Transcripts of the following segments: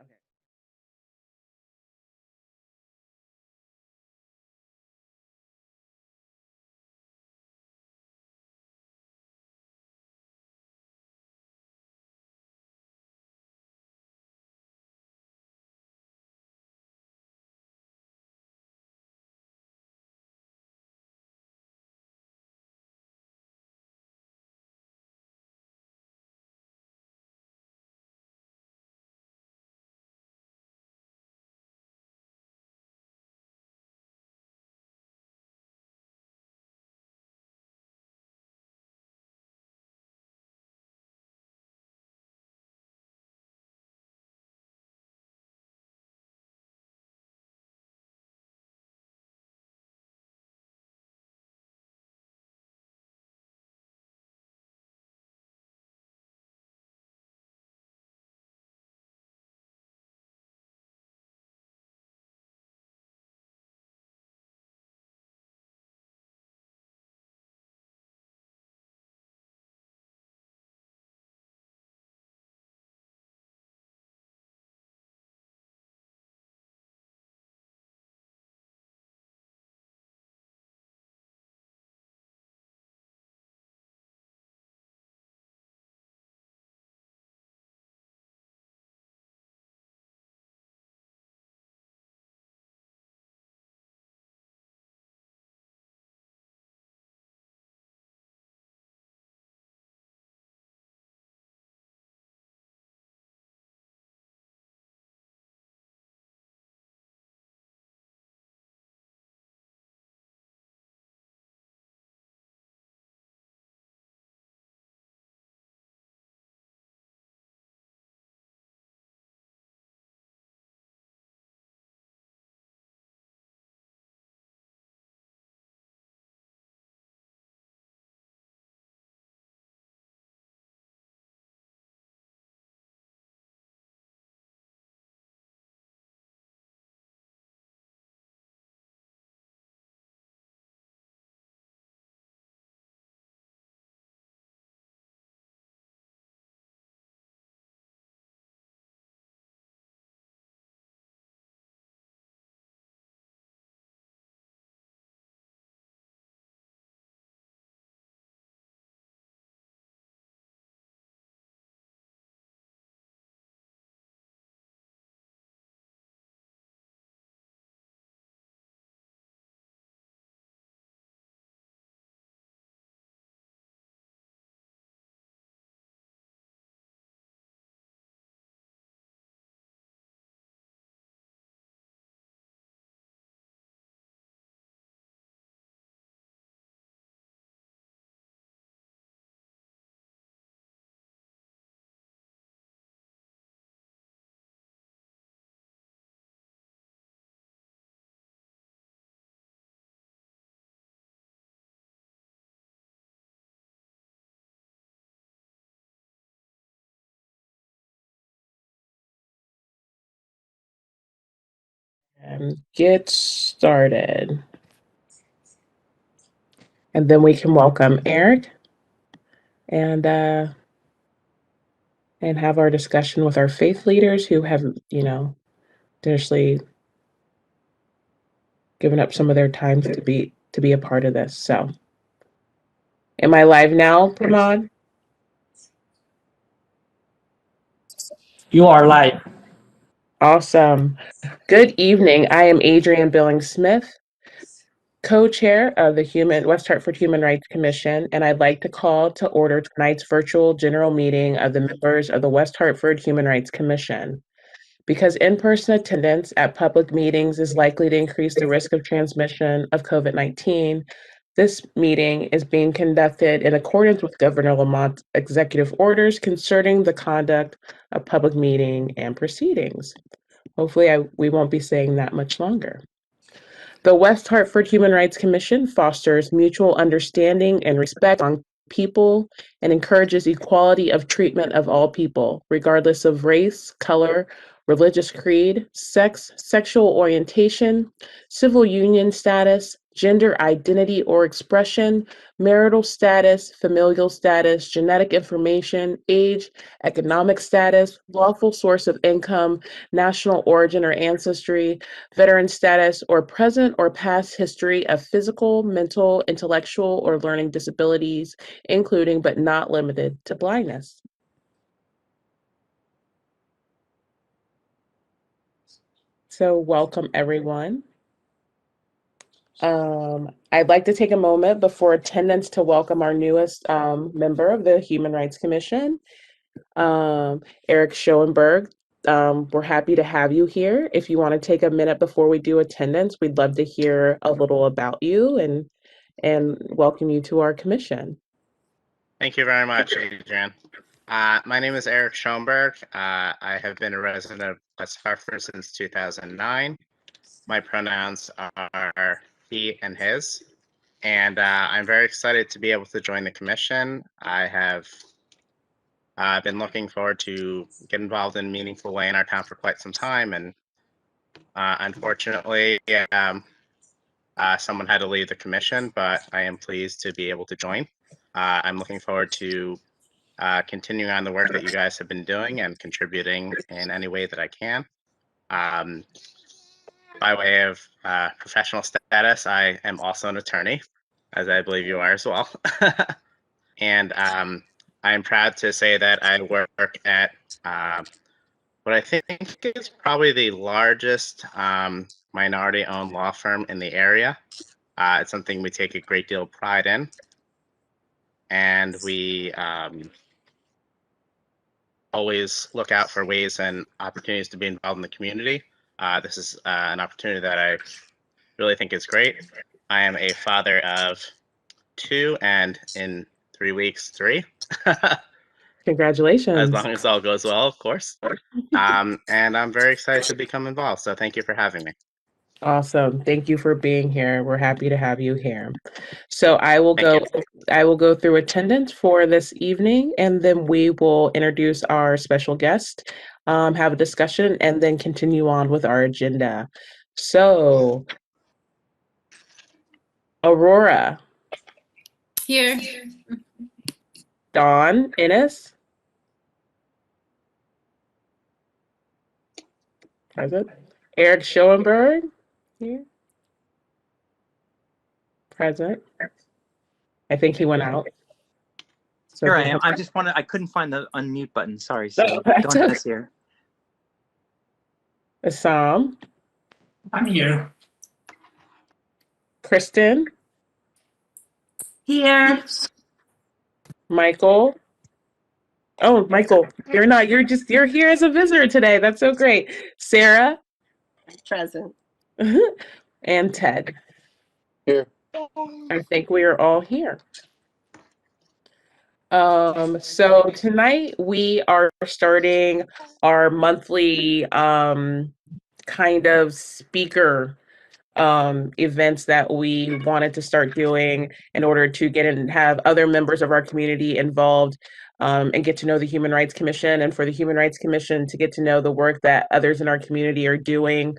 Okay. Get started. And then we can welcome Eric and uh, and have our discussion with our faith leaders who have, generously given up some of their time to be a part of this. So, am I live now, Pramod? You are live. Awesome. Good evening. I am Adrienne Billings Smith, co-chair of the West Hartford Human Rights Commission, and I'd like to call to order tonight's virtual general meeting of the members of the West Hartford Human Rights Commission. Because in-person attendance at public meetings is likely to increase the risk of transmission of COVID-19, this meeting is being conducted in accordance with Governor Lamont's executive orders concerning the conduct of public meeting and proceedings. Hopefully, we won't be saying that much longer. The West Hartford Human Rights Commission fosters mutual understanding and respect among people and encourages equality of treatment of all people, regardless of race, color, religious creed, sex, sexual orientation, civil union status, gender identity or expression, marital status, familial status, genetic information, age, economic status, lawful source of income, national origin or ancestry, veteran status, or present or past history of physical, mental, intellectual, or learning disabilities, including but not limited to blindness. So welcome, everyone. I'd like to take a moment before attendance to welcome our newest member of the Human Rights Commission, Eric Schoenberg. We're happy to have you here. If you want to take a minute before we do attendance, we'd love to hear a little about you and welcome you to our commission. Thank you very much, Adrian. My name is Eric Schoenberg. I have been a resident of West Hartford since 2009. My pronouns are he and his, and I'm very excited to be able to join the commission. I have been looking forward to get involved in a meaningful way in our town for quite some time, and unfortunately, someone had to leave the commission, but I am pleased to be able to join. I'm looking forward to continuing on the work that you guys have been doing and contributing in any way that I can. By way of professional status, I am also an attorney, as I believe you are as well. And I'm proud to say that I work at what I think is probably the largest minority-owned law firm in the area. It's something we take a great deal of pride in. And we always look out for ways and opportunities to be involved in the community. This is an opportunity that I really think is great. I am a father of 2 and in 3 weeks, 3. Congratulations. As long as all goes well, of course. And I'm very excited to become involved. So thank you for having me. Awesome. Thank you for being here. We're happy to have you here. So I will go through attendance for this evening, and then we will introduce our special guest, have a discussion, and then continue on with our agenda. So Aurora. Here. Dawn Ennis. Present. Eric Schoenberg. Here. Present. I think he went out. So here I am. I couldn't find the unmute button. Sorry. So that's Dawn is here. Assam. I'm here. Kristen. Here. Michael. Oh, Michael, you're not. You're here as a visitor today. That's so great. Sarah. Present. And Ted. Here. I think we are all here. So tonight we are starting our monthly kind of speaker events that we wanted to start doing in order to get and have other members of our community involved and get to know the Human Rights Commission, and for the Human Rights Commission to get to know the work that others in our community are doing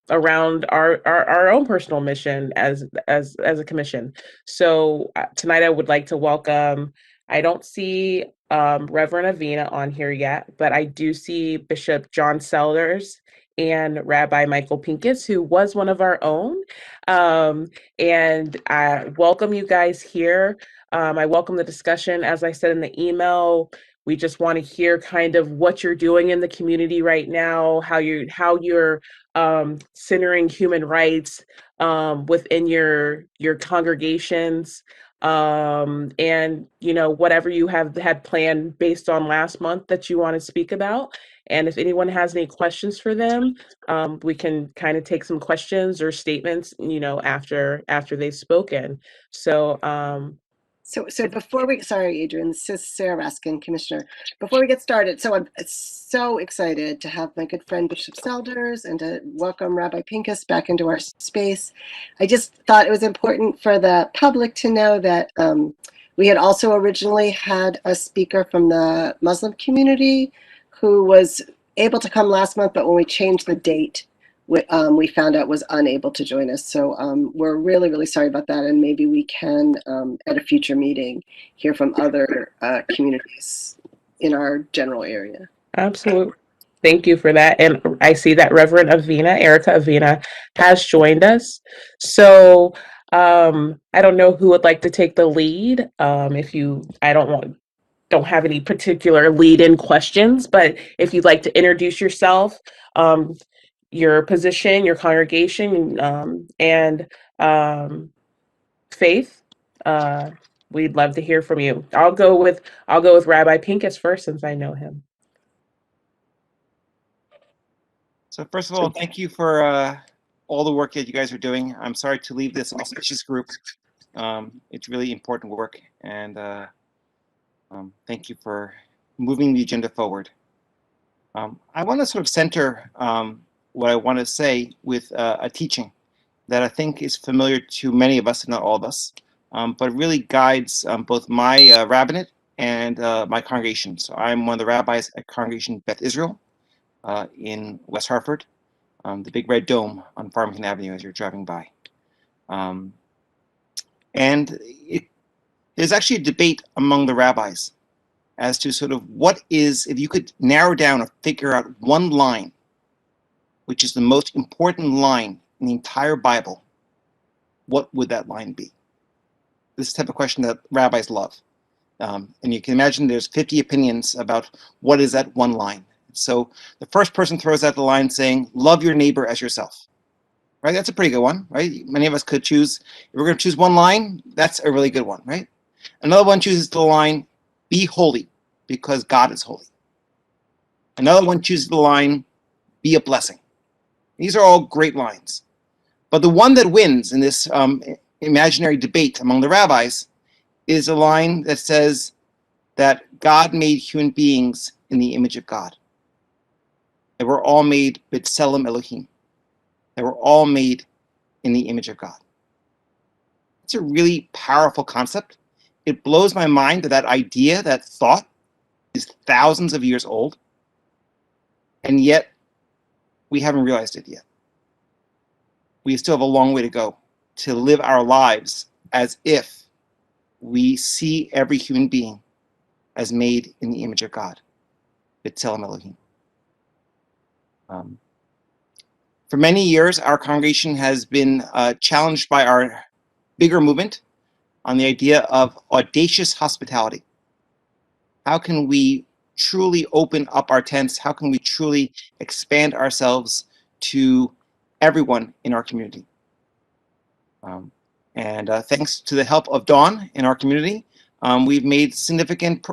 around our own personal mission as a commission. So tonight I would like to welcome, I don't see Reverend Avina on here yet, but I do see Bishop John Sellers and Rabbi Michael Pincus, who was one of our own. And I welcome you guys here. I welcome the discussion. As I said in the email, we just want to hear kind of what you're doing in the community right now, how you're centering human rights within your congregations, and whatever you have had planned based on last month that you want to speak about. And if anyone has any questions for them, we can kind of take some questions or statements, after they've spoken. So So before we, sorry, Adrian, this is Sarah Raskin, Commissioner. Before we get started, so I'm so excited to have my good friend Bishop Selders and to welcome Rabbi Pincus back into our space. I just thought it was important for the public to know that we had also originally had a speaker from the Muslim community who was able to come last month, but when we changed the date, we found out was unable to join us. So we're really, really sorry about that. And maybe we can, at a future meeting, hear from other communities in our general area. Absolutely. Thank you for that. And I see that Reverend Avina, Erica Avina, has joined us. So I don't know who would like to take the lead. I don't have any particular lead-in questions, but if you'd like to introduce yourself, your position, your congregation, and faith, we'd love to hear from you. I'll go with Rabbi Pincus first, since I know him. So first of all, thank you for all the work that you guys are doing. I'm sorry to leave this auspicious group. It's really important work, and thank you for moving the agenda forward. I want to sort of center what I want to say with a teaching that I think is familiar to many of us, if not all of us, but really guides both my rabbinate and my congregation. So I'm one of the rabbis at Congregation Beth Israel in West Hartford, the big red dome on Farmington Avenue as you're driving by. And there's actually a debate among the rabbis as to sort of what is, if you could narrow down or figure out one line, which is the most important line in the entire Bible, what would that line be? This is the type of question that rabbis love. And you can imagine there's 50 opinions about what is that one line. So the first person throws out the line saying, love your neighbor as yourself. Right? That's a pretty good one, right? Many of us could choose, if we're going to choose one line, that's a really good one, right? Another one chooses the line, be holy, because God is holy. Another one chooses the line, be a blessing. These are all great lines. But the one that wins in this imaginary debate among the rabbis is a line that says that God made human beings in the image of God. They were all made b'tselem Elohim. They were all made in the image of God. It's a really powerful concept. It blows my mind that that idea, that thought, is thousands of years old, and yet we haven't realized it yet. We still have a long way to go to live our lives as if we see every human being as made in the image of God, b'tselem Elohim. For many years, our congregation has been challenged by our bigger movement on the idea of audacious hospitality. How can we truly open up our tents? How can we truly expand ourselves to everyone in our community? Thanks to the help of Dawn in our community, we've made significant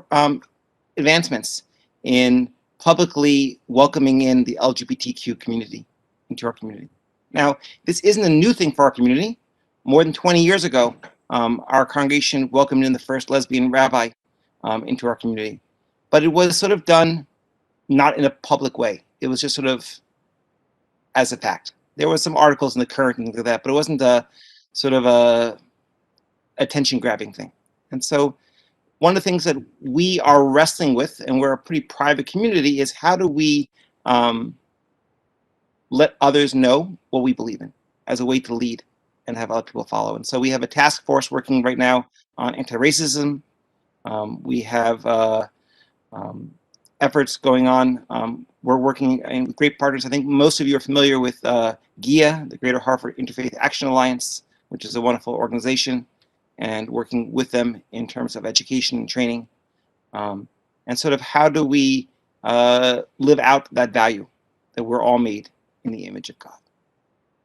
advancements in publicly welcoming in the LGBTQ community into our community. Now, this isn't a new thing for our community. More than 20 years ago, our congregation welcomed in the first lesbian rabbi into our community. But it was sort of done not in a public way. It was just sort of as a fact. There was some articles in the Current and things like that, but it wasn't a sort of a attention-grabbing thing. And so one of the things that we are wrestling with, and we're a pretty private community, is how do we let others know what we believe in as a way to lead and have other people follow. And so we have a task force working right now on anti-racism. We have efforts going on. We're working with great partners. I think most of you are familiar with GIA, the Greater Hartford Interfaith Action Alliance, which is a wonderful organization, and working with them in terms of education and training. And sort of how do we live out that value that we're all made in the image of God.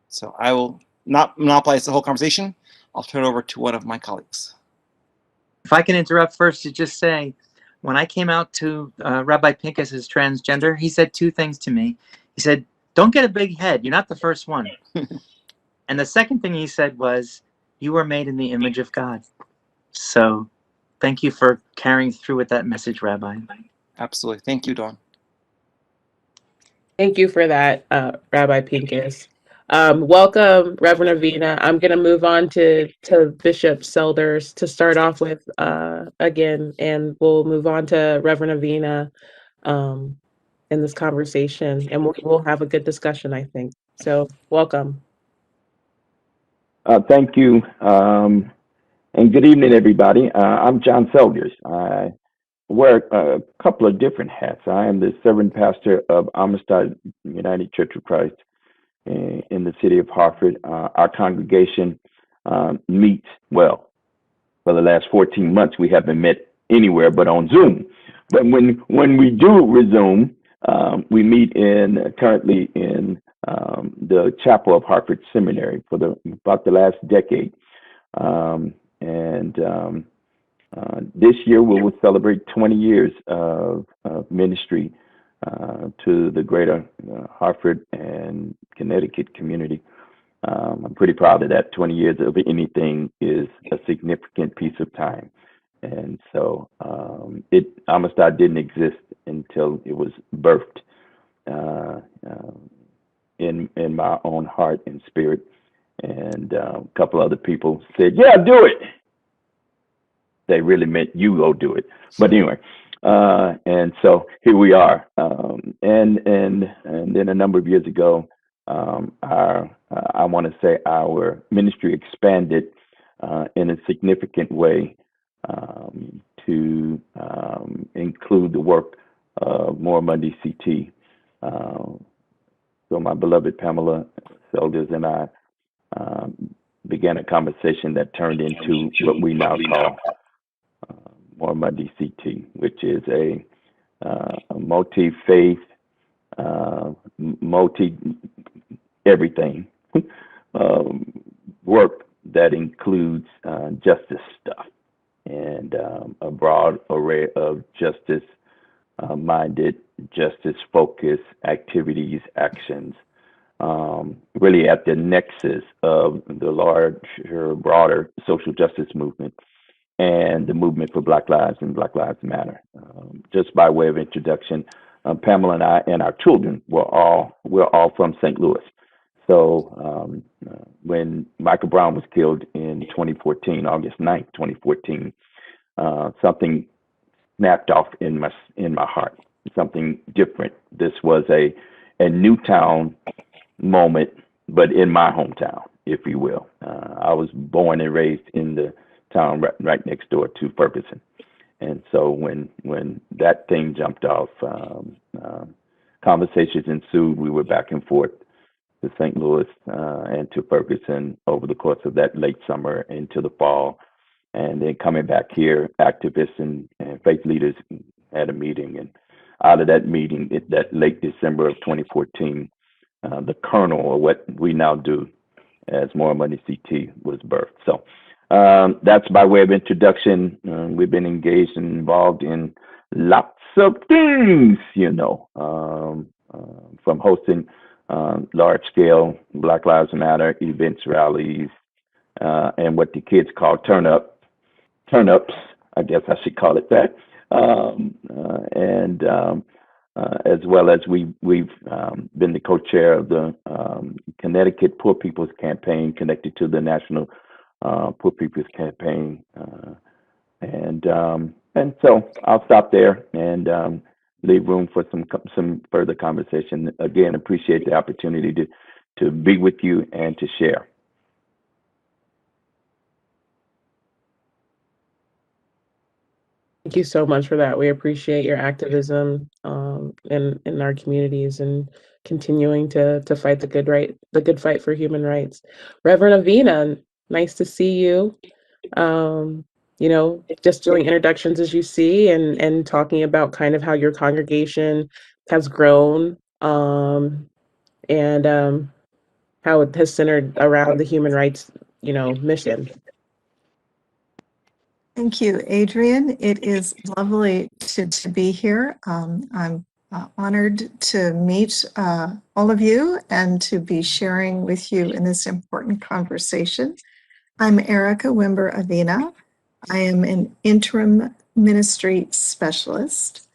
So I will not monopolize the whole conversation. I'll turn it over to one of my colleagues. If I can interrupt first to just say, when I came out to Rabbi Pincus as transgender, he said two things to me. He said, don't get a big head. You're not the first one. And the second thing he said was, you were made in the image of God. So thank you for carrying through with that message, Rabbi. Absolutely. Thank you, Dawn. Thank you for that, Rabbi Pincus. Welcome, Reverend Avina. I'm going to move on to Bishop Selders to start off with again, and we'll move on to Reverend Avina. in this conversation, and we'll have a good discussion, I think. So welcome. Thank you, and good evening, everybody. I'm John Selgers. I wear a couple of different hats. I am the servant pastor of Amistad United Church of Christ in the city of Hartford. Our congregation meets, well, for the last 14 months, we haven't met anywhere but on Zoom. But when we do resume, we meet currently in the chapel of Hartford Seminary for about the last decade. This year we will celebrate 20 years of ministry to the greater Hartford and Connecticut community. I'm pretty proud of that. 20 years of anything is a significant piece of time. And so Amistad didn't exist until it was birthed in my own heart and spirit. And a couple other people said, yeah, do it. They really meant you go do it. But anyway, and so here we are. And then a number of years ago, I want to say our ministry expanded in a significant way to include the work of More Monday CT. So my beloved Pamela Selders and I began a conversation that turned into what we now call More Monday CT, which is a multi-faith, multi-everything work that includes justice stuff and a broad array of justice-minded, justice-focused activities, actions, really at the nexus of the larger, broader social justice movement and the movement for Black Lives and Black Lives Matter. Just by way of introduction, Pamela and I and our children we're all from St. Louis. So when Michael Brown was killed in 2014, August 9th, 2014, something snapped off in my heart. Something different. This was a Newtown moment, but in my hometown, if you will. I was born and raised in the town right next door to Ferguson. And so when that thing jumped off, conversations ensued. We were back and forth to St. Louis and to Ferguson over the course of that late summer into the fall. And then coming back here, activists and faith leaders had a meeting. And out of that meeting, that late December of 2014, the kernel of what we now do as More Money CT was birthed. So that's by way of introduction. We've been engaged and involved in lots of things, from hosting large-scale Black Lives Matter events, rallies, and what the kids call turnups, I guess I should call it that. As well as we've been the co-chair of the Connecticut Poor People's Campaign, connected to the National Poor People's Campaign, and so I'll stop there and leave room for some further conversation. Again, appreciate the opportunity to be with you and to share. Thank you so much for that. We appreciate your activism in our communities and continuing to fight the good fight for human rights. Reverend Avina, nice to see you. Just doing introductions as you see and talking about kind of how your congregation has grown and how it has centered around the human rights, mission. Thank you, Adrian. It is lovely to be here. I'm honored to meet all of you and to be sharing with you in this important conversation. I'm Erica Wimber Avina. I am an interim ministry specialist.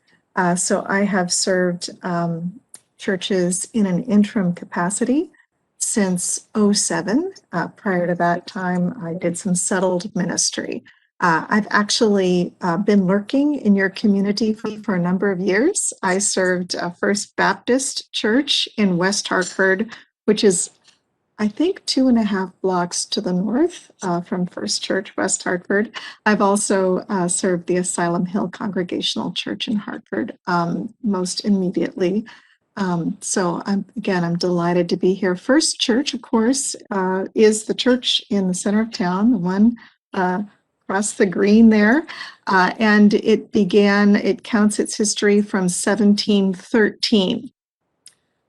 So I have served churches in an interim capacity since '07. Prior to that time, I did some settled ministry. I've actually been lurking in your community for a number of years. I served First Baptist Church in West Hartford, which is, I think, 2.5 blocks to the north from First Church, West Hartford. I've also served the Asylum Hill Congregational Church in Hartford most immediately. So I'm delighted to be here. First Church, of course, is the church in the center of town, the one across the green there. And it counts its history from 1713.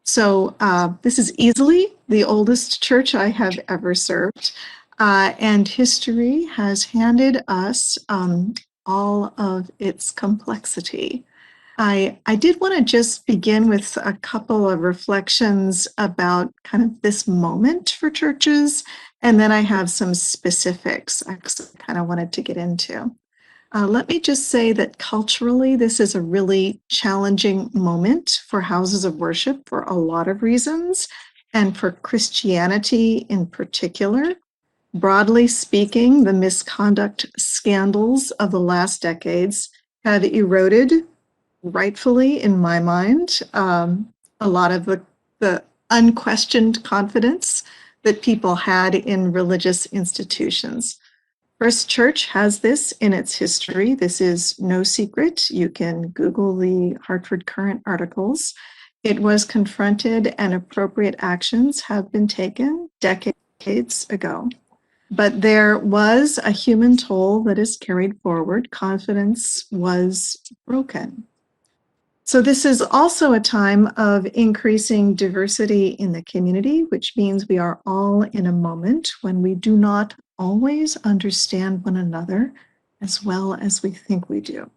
So this is easily the oldest church I have ever served. And history has handed us all of its complexity. I did want to just begin with a couple of reflections about kind of this moment for churches, and then I have some specifics I kind of wanted to get into. Let me just say that culturally, this is a really challenging moment for houses of worship for a lot of reasons, and for Christianity in particular. Broadly speaking, the misconduct scandals of the last decades have eroded, rightfully in my mind, a lot of the unquestioned confidence that people had in religious institutions. First Church has this in its history. This is no secret. You can Google the Hartford Current articles. It was confronted and appropriate actions have been taken decades ago. But there was a human toll that is carried forward. Confidence was broken. So this is also a time of increasing diversity in the community, which means we are all in a moment when we do not always understand one another as well as we think we do.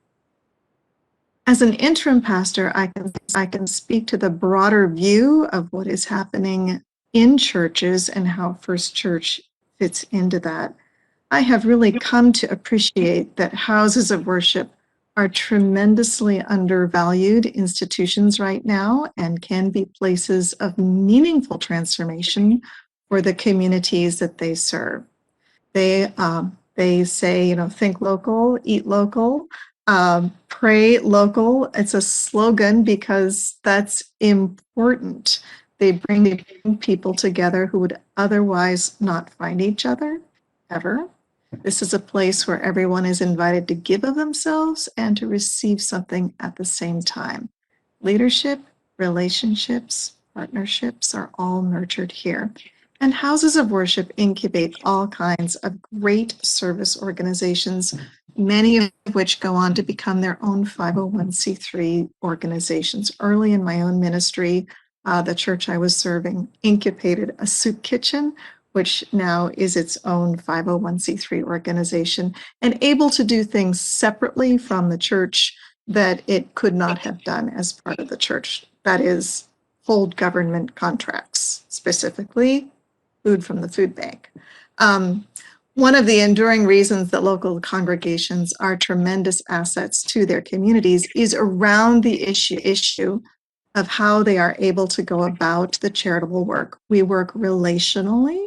As an interim pastor, I can speak to the broader view of what is happening in churches and how First Church fits into that. I have really come to appreciate that houses of worship are tremendously undervalued institutions right now and can be places of meaningful transformation for the communities that they serve. They say, think local, eat local, pray local. It's a slogan because that's important. They bring people together who would otherwise not find each other ever. This is a place where everyone is invited to give of themselves and to receive something at the same time. Leadership, relationships, partnerships are all nurtured here. And houses of worship incubate all kinds of great service organizations, many of which go on to become their own 501c3 organizations. Early in my own ministry, the church I was serving incubated a soup kitchen, which now is its own 501c3 organization, and able to do things separately from the church that it could not have done as part of the church. That is, hold government contracts, specifically food from the food bank. One of the enduring reasons that local congregations are tremendous assets to their communities is around the issue of how they are able to go about the charitable work. We work relationally.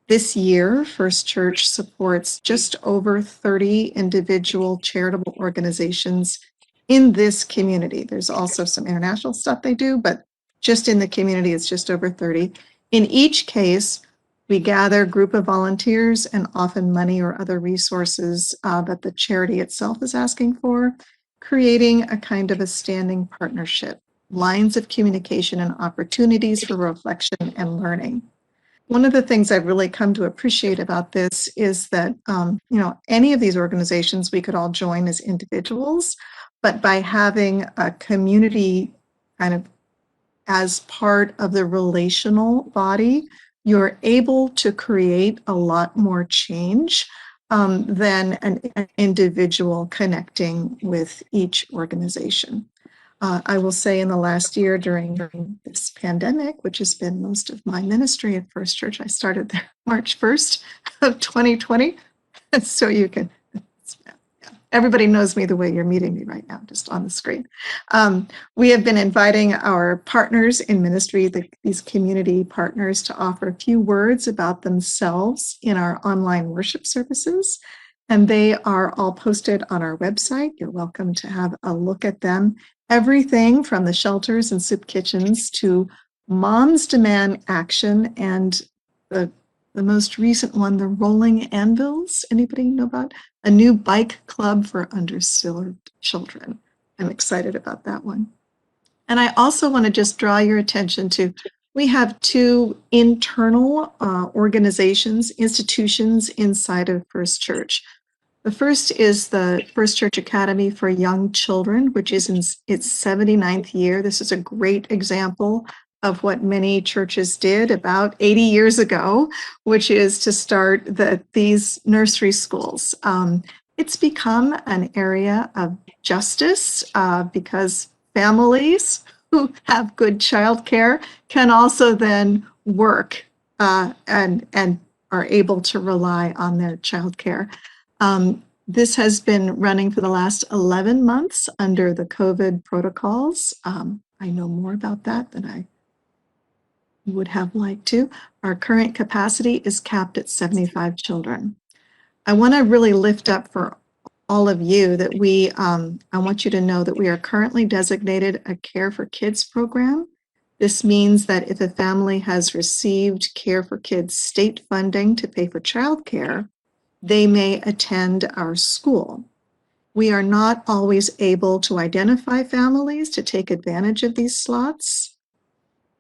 This year, First Church supports just over 30 individual charitable organizations in this community. There's also some international stuff they do, but just in the community, it's just over 30. In each case, we gather a group of volunteers and often money or other resources that the charity itself is asking for, creating a kind of a standing partnership, lines of communication and opportunities for reflection and learning. One of the things I've really come to appreciate about this is that, any of these organizations we could all join as individuals, but by having a community kind of as part of the relational body, you're able to create a lot more change than an individual connecting with each organization. I will say in the last year during this pandemic, which has been most of my ministry at First Church, I started there March 1st of 2020. So you can, everybody knows me the way you're meeting me right now, just on the screen. We have been inviting our partners in ministry, these community partners, to offer a few words about themselves in our online worship services. and they are all posted on our website. You're welcome to have a look at them. Everything from the shelters and soup kitchens to Moms Demand Action and the most recent one, the Rolling Anvils. Anybody know about? A new bike club for underserved children. I'm excited about that one. And I also want to just draw your attention to, we have two internal organizations, institutions inside of First Church. The first is the First Church Academy for Young Children, which is in its 79th year. This is a great example of what many churches did about 80 years ago, which is to start these nursery schools. It's become an area of justice because families who have good childcare can also then work and are able to rely on their childcare. This has been running for the last 11 months under the COVID protocols. I know more about that than I would have liked to. Our current capacity is capped at 75 children. I want to really lift up for all of you that I want you to know that we are currently designated a Care for Kids program. This means that if a family has received Care for Kids state funding to pay for childcare, they may attend our school. We are not always able to identify families to take advantage of these slots,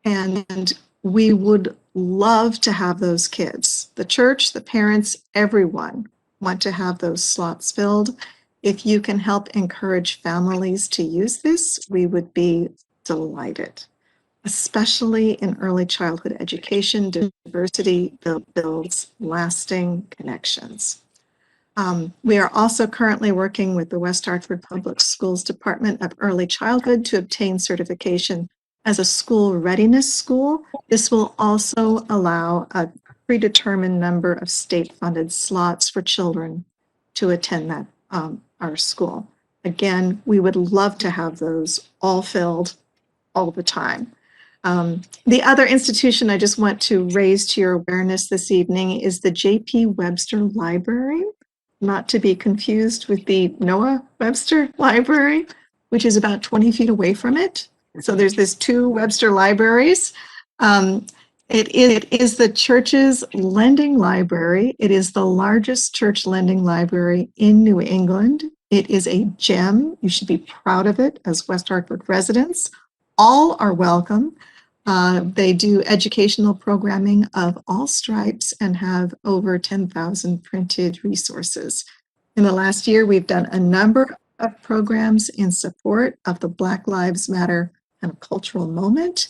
and we would love to have those kids. The church, the parents, everyone want to have those slots filled. If you can help encourage families to use this, we would be delighted. Especially in early childhood education, diversity builds lasting connections. We are also currently working with the West Hartford Public Schools Department of Early Childhood to obtain certification as a school readiness school. This will also allow a predetermined number of state-funded slots for children to attend that our school. Again, we would love to have those all filled all the time. The other institution I just want to raise to your awareness this evening is the J.P. Webster Library, not to be confused with the Noah Webster Library, which is about 20 feet away from it. So there's this two Webster libraries. It is the church's lending library. It is the largest church lending library in New England. It is a gem. You should be proud of it as West Hartford residents. All are welcome. They do educational programming of all stripes and have over 10,000 printed resources. In the last year, we've done a number of programs in support of the Black Lives Matter kind of cultural moment,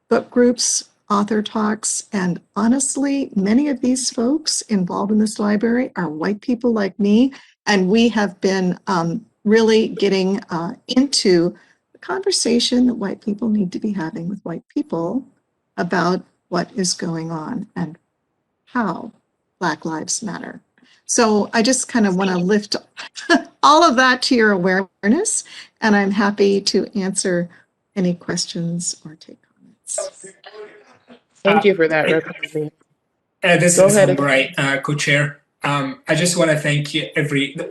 book groups, author talks, and honestly, many of these folks involved in this library are white people like me, and we have been really getting into conversation that white people need to be having with white people about what is going on and how Black Lives Matter. So I just kind of want to lift all of that to your awareness, and I'm happy to answer any questions or take comments. Thank you for that, Representative. This Go is ahead. Humbright, co-chair. I just want to thank you,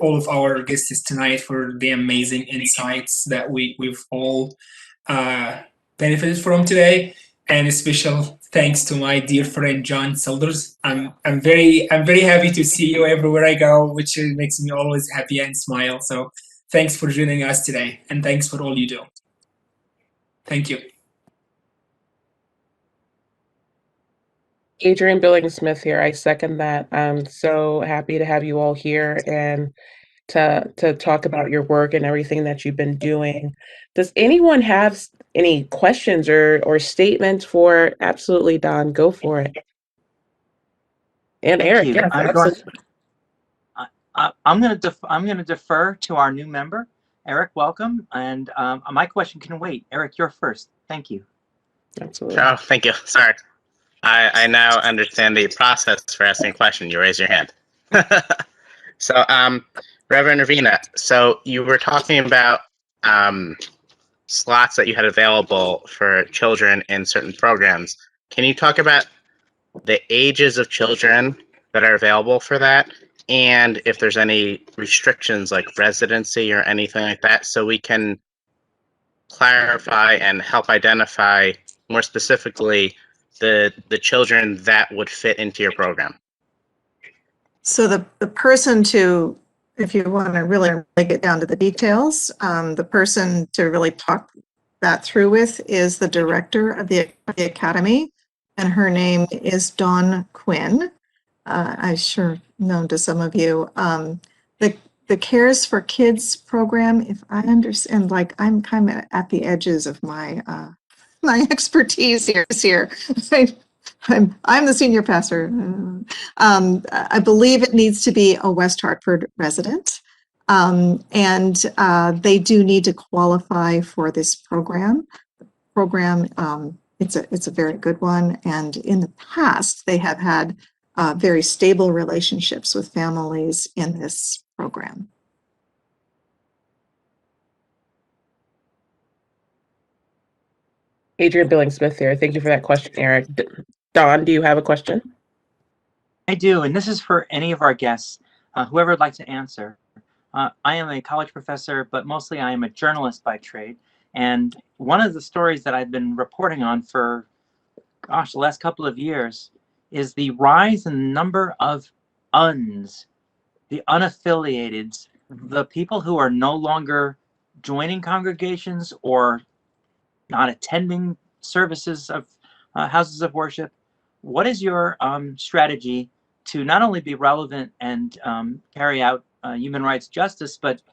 all of our guests tonight for the amazing insights that we've all benefited from today, and a special thanks to my dear friend John Silders. I'm very happy to see you everywhere I go, which makes me always happy and smile. So thanks for joining us today, and thanks for all you do. Thank you. Adrian Billings-Smith here. I second that. I'm so happy to have you all here and to talk about your work and everything that you've been doing. Does anyone have any questions or statements for? Absolutely, Don, go for it. And Thank Eric, you. yes, absolutely. I'm going to defer to our new member, Eric. Welcome, and my question can wait. Eric, you're first. Thank you. Absolutely. Oh, thank you. Sorry. I now understand the process for asking a question. You raise your hand. So, Reverend Ravina, so you were talking about slots that you had available for children in certain programs. Can you talk about the ages of children that are available for that and if there's any restrictions like residency or anything like that, so we can clarify and help identify more specifically the children that would fit into your program. So the person to, if you want to really get down to the details, the person to really talk that through with is the director of the academy, and her name is Dawn Quinn. I'm sure known to some of you. The Cares for Kids program, if I understand, like I'm kind of at the edges of my my expertise here. I'm the senior pastor. I believe it needs to be a West Hartford resident. And they do need to qualify for this program. It's a very good one. And in the past, they have had very stable relationships with families in this program. Adrian Billing-Smith here. Thank you for that question, Eric. Don, do you have a question? I do, and this is for any of our guests, whoever would like to answer. I am a college professor, but mostly I am a journalist by trade. And one of the stories that I've been reporting on for, gosh, the last couple of years is the rise in the number of UNs, the unaffiliated, the people who are no longer joining congregations or not attending services of houses of worship. What is your strategy to not only be relevant and carry out human rights justice, but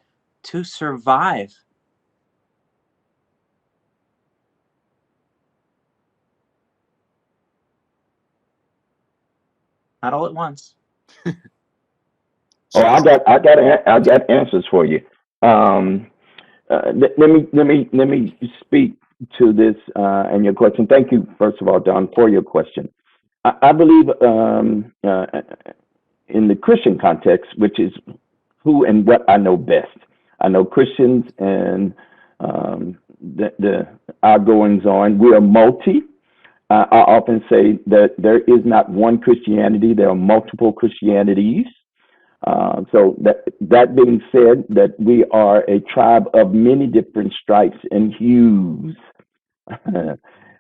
to survive? Not all at once. Oh, I got answers for you. Let me speak to this and your question. Thank you, first of all, Don, for your question. I believe in the Christian context, which is who and what I know best. I know Christians and our goings on. We are multi. I often say that there is not one Christianity. There are multiple Christianities. So that being said, that we are a tribe of many different stripes and hues.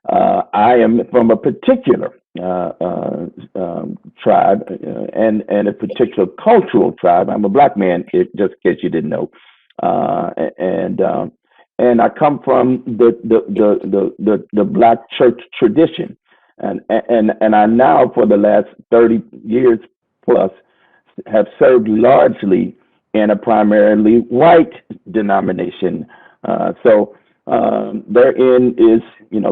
I am from a particular tribe and a particular cultural tribe. I'm a Black man, just in case you didn't know, and I come from the Black church tradition, and I now for the last 30 years plus have served largely in a primarily white denomination. So therein is,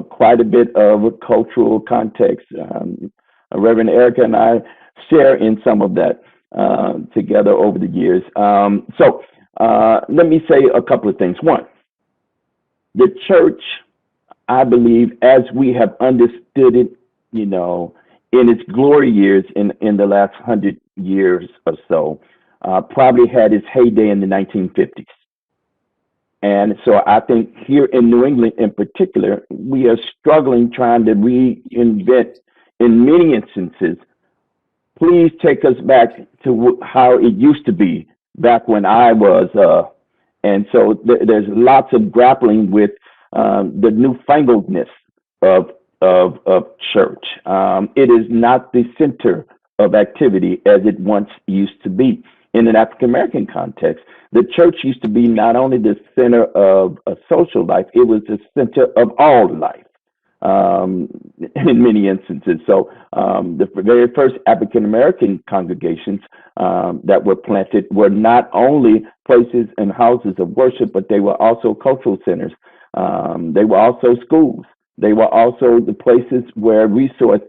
quite a bit of a cultural context. Reverend Erica and I share in some of that together over the years. So let me say a couple of things. One, the church, I believe, as we have understood it, in its glory years in the last 100 years or so, probably had its heyday in the 1950s. And so I think here in New England in particular, we are struggling trying to reinvent in many instances. Please take us back to how it used to be back when I was, and so there's lots of grappling with the newfangledness of church. It is not the center of activity as it once used to be. In an African American context, the church used to be not only the center of a social life, it was the center of all life in many instances. So the very first African American congregations that were planted were not only places and houses of worship, but they were also cultural centers. They were also schools. They were also the places where resource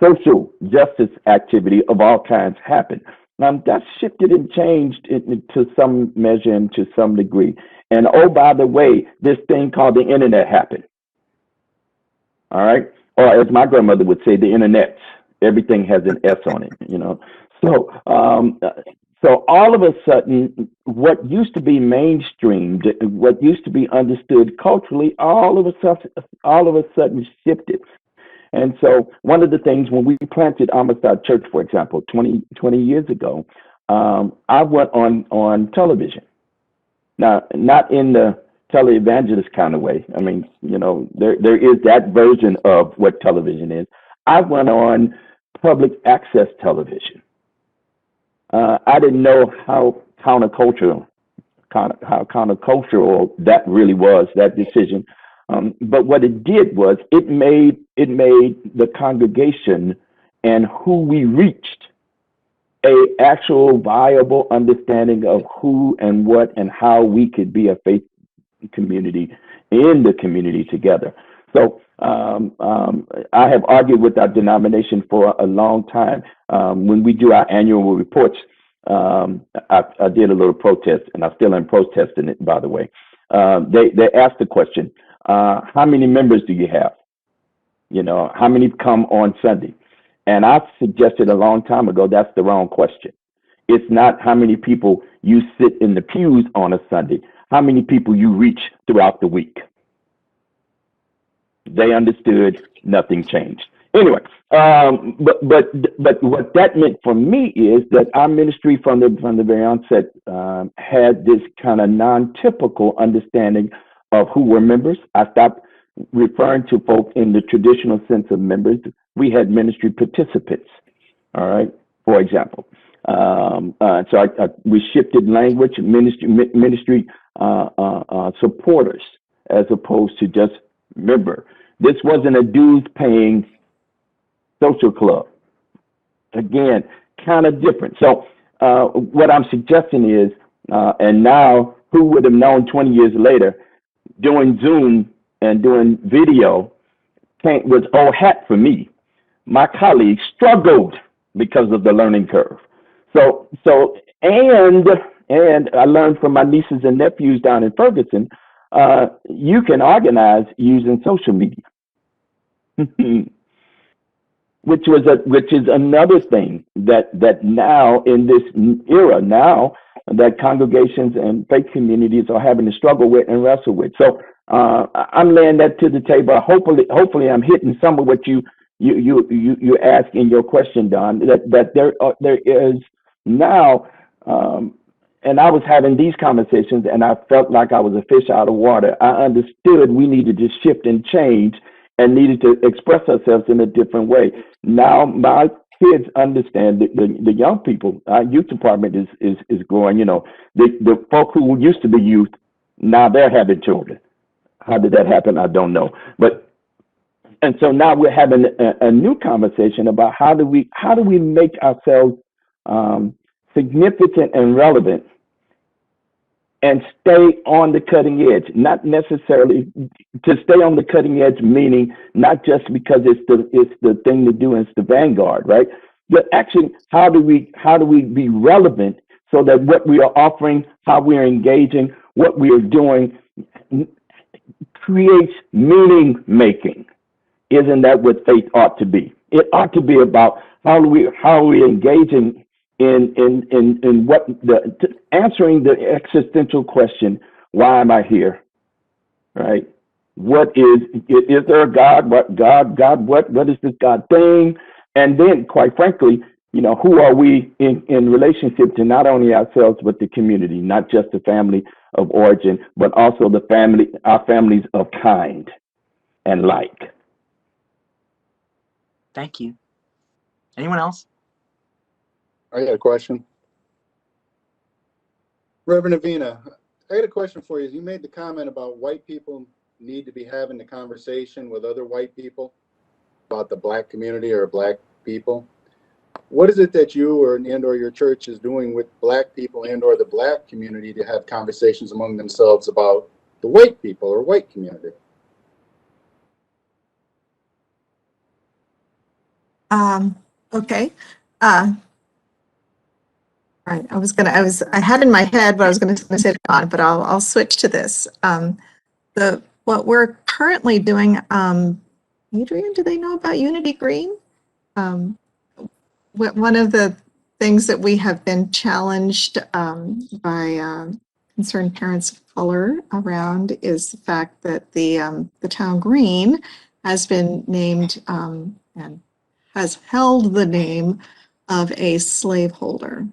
social justice activity of all kinds happened. That's shifted and changed to some measure and to some degree. And oh, by the way, this thing called the internet happened. All right. Or as my grandmother would say, the internet. Everything has an S on it, So, so all of a sudden, what used to be mainstreamed, what used to be understood culturally, all of a sudden shifted. And so one of the things when we planted Amistad Church, for example, 20 years ago, I went on television. Now, not in the televangelist kind of way. I mean, you know, there is that version of what television is. I went on public access television. I didn't know how countercultural that really was, that decision. But what it did was it made the congregation and who we reached a actual viable understanding of who and what and how we could be a faith community in the community together. So I have argued with our denomination for a long time. When we do our annual reports, I did a little protest, and I still am protesting it, by the way. They asked the question, how many members do you have? You know, how many come on Sunday? And I suggested a long time ago, that's the wrong question. It's not how many people you sit in the pews on a Sunday, how many people you reach throughout the week. They understood, nothing changed. Anyway, but what that meant for me is that our ministry from the very onset had this kind of non-typical understanding of who were members. I stopped referring to folks in the traditional sense of members. We had ministry participants, all right, for example. We shifted language, ministry supporters, as opposed to just member. This wasn't a dues-paying social club. Again, kind of different. So what I'm suggesting is, and now who would have known 20 years later, doing Zoom and doing video was old hat for me. My colleagues struggled because of the learning curve. And I learned from my nieces and nephews down in Ferguson, you can organize using social media, which is another thing that now in this era now that congregations and faith communities are having to struggle with and wrestle with. So I'm laying that to the table. Hopefully I'm hitting some of what you ask in your question, Don, that there is now, and I was having these conversations and I felt like I was a fish out of water. I understood we needed to shift and change and needed to express ourselves in a different way. Now my kids understand the young people. Our youth department is growing. You know, the folk who used to be youth, now they're having children. How did that happen? I don't know. And so now we're having a new conversation about how do we make ourselves significant and relevant and stay on the cutting edge, not necessarily to stay on the cutting edge, meaning not just because it's the thing to do and it's the vanguard, right? But actually, how do we be relevant so that what we are offering, how we are engaging, what we are doing creates meaning making? Isn't that what faith ought to be? It ought to be about how are we engaging in what answering the existential question, why am I here? Right? What is there a God? What is this God thing? And then, quite frankly, you know, who are we in relationship to not only ourselves, but the community, not just the family of origin, but also our families of kind and like. Thank you. Anyone else? I got a question. Reverend Avina, I got a question for you. You made the comment about white people need to be having the conversation with other white people about the Black community or Black people. What is it that you or your church is doing with Black people and or the Black community to have conversations among themselves about the white people or white community? Okay. Right. I had in my head what I was going to say on, but I'll switch to this. What we're currently doing, Adrian, do they know about Unity Green? One of the things that we have been challenged by concerned parents of color around is the fact that the town green has been named and has held the name of a slaveholder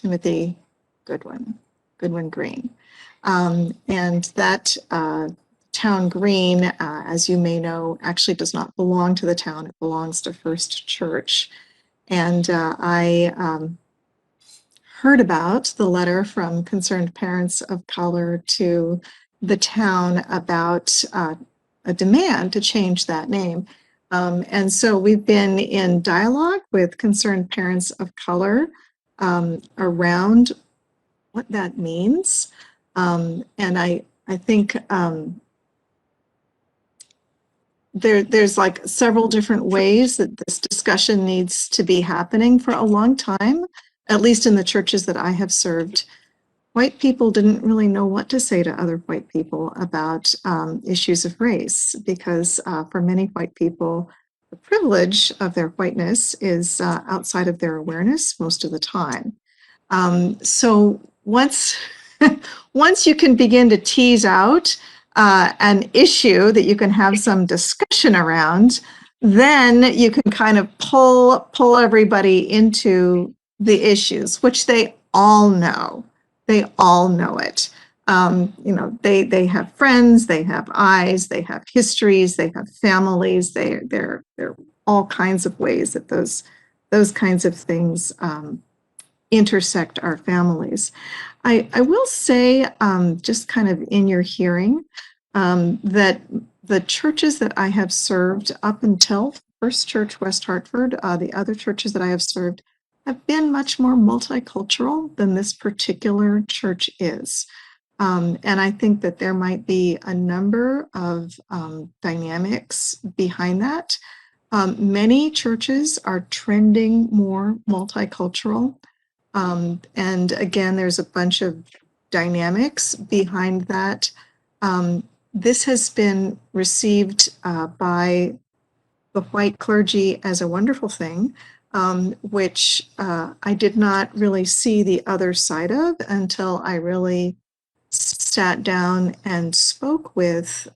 Timothy Goodwin Green. And that town green, as you may know, actually does not belong to the town. It belongs to First Church. And I heard about the letter from concerned parents of color to the town about a demand to change that name. And so we've been in dialogue with concerned parents of color around what that means. And I think there's like several different ways that this discussion needs to be happening. For a long time, at least in the churches that I have served, white people didn't really know what to say to other white people about issues of race, because for many white people, the privilege of their whiteness is outside of their awareness most of the time. So once you can begin to tease out an issue that you can have some discussion around, then you can kind of pull everybody into the issues, which they all know. They all know it. You know, they have friends, they have eyes, they have histories, they have families. There are all kinds of ways that those kinds of things intersect our families. I will say, just kind of in your hearing, that the churches that I have served up until First Church West Hartford, the other churches that I have served have been much more multicultural than this particular church is. And I think that there might be a number of dynamics behind that. Many churches are trending more multicultural. And again, there's a bunch of dynamics behind that. This has been received by the white clergy as a wonderful thing, which I did not really see the other side of until I really sat down and spoke with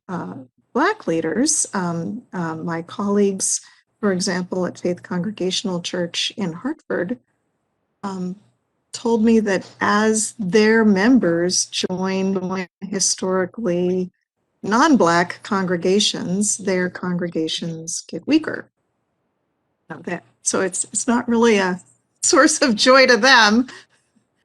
Black leaders. My colleagues, for example, at Faith Congregational Church in Hartford, told me that as their members join historically non-Black congregations, their congregations get weaker. So it's not really a source of joy to them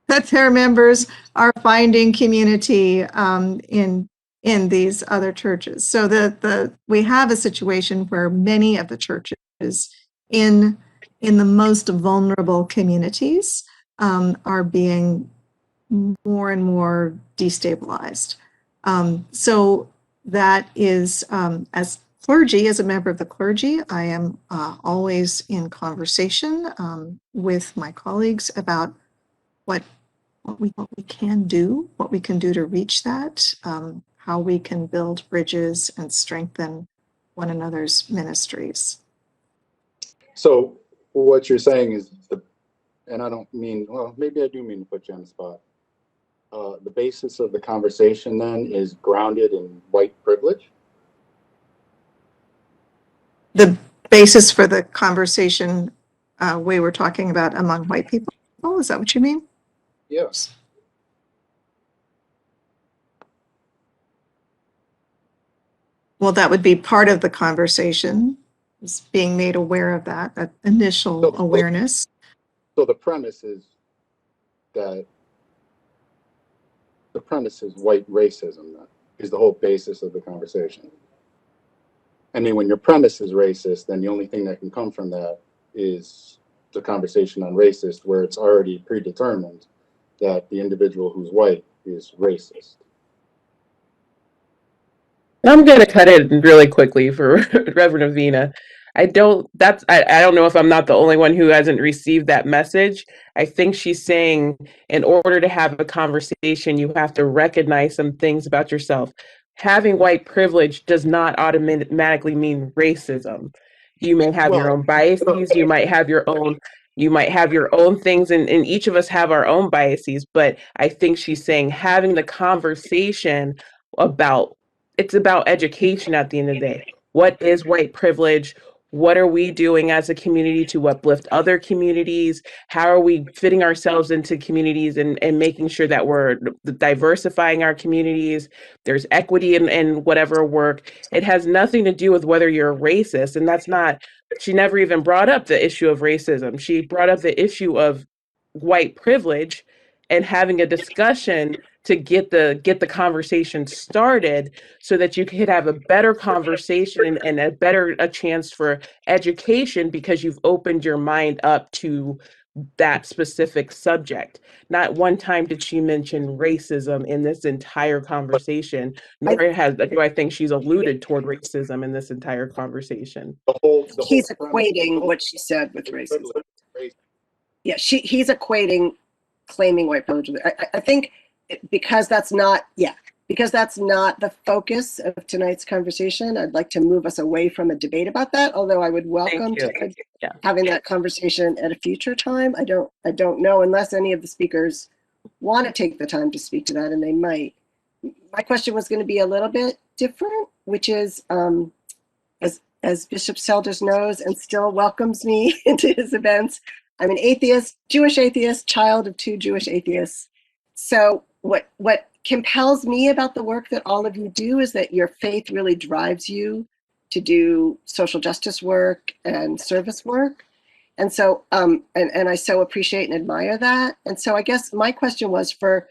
that their members are finding community in these other churches. So we have a situation where many of the churches in the most vulnerable communities are being more and more destabilized. So that is, as clergy, as a member of the clergy, I am always in conversation with my colleagues about what we can do, what we can do to reach that, how we can build bridges and strengthen one another's ministries. So what you're saying is, and I don't mean, well, maybe I do mean to put you on the spot. The basis of the conversation then is grounded in white privilege? The basis for the conversation we were talking about among white people, is that what you mean? Yes. Well, that would be part of the conversation, is being made aware of that initial awareness. So the premise is that white racism, that is the whole basis of the conversation. I mean, when your premise is racist, then the only thing that can come from that is the conversation on racist, where it's already predetermined that the individual who's white is racist. I'm going to cut it really quickly for Reverend Avina. I don't know if I'm not the only one who hasn't received that message. I think she's saying in order to have a conversation, you have to recognize some things about yourself. Having white privilege does not automatically mean racism. You may have your own biases, you might have your own things, and each of us have our own biases, but I think she's saying having the conversation about, it's about education at the end of the day. What is white privilege? What are we doing as a community to uplift other communities? How are we fitting ourselves into communities and making sure that we're diversifying our communities? There's equity in whatever work. It has nothing to do with whether you're racist. And that's not, she never even brought up the issue of racism. She brought up the issue of white privilege and having a discussion to get the conversation started so that you could have a better conversation and a chance for education because you've opened your mind up to that specific subject. Not one time did she mention racism in this entire conversation, nor do I think she's alluded toward racism in this entire conversation. He's equating what she said with racism. Yeah, he's equating claiming white privilege. I think because that's not the focus of tonight's conversation, I'd like to move us away from a debate about that, although I would welcome having that conversation at a future time. I don't know unless any of the speakers want to take the time to speak to that, and they might. My question was going to be a little bit different, which is, as Bishop Selders knows and still welcomes me into his events, I'm an atheist, Jewish atheist, child of 2 Jewish atheists. So what compels me about the work that all of you do is that your faith really drives you to do social justice work and service work. And so, and I so appreciate and admire that. And so I guess my question was for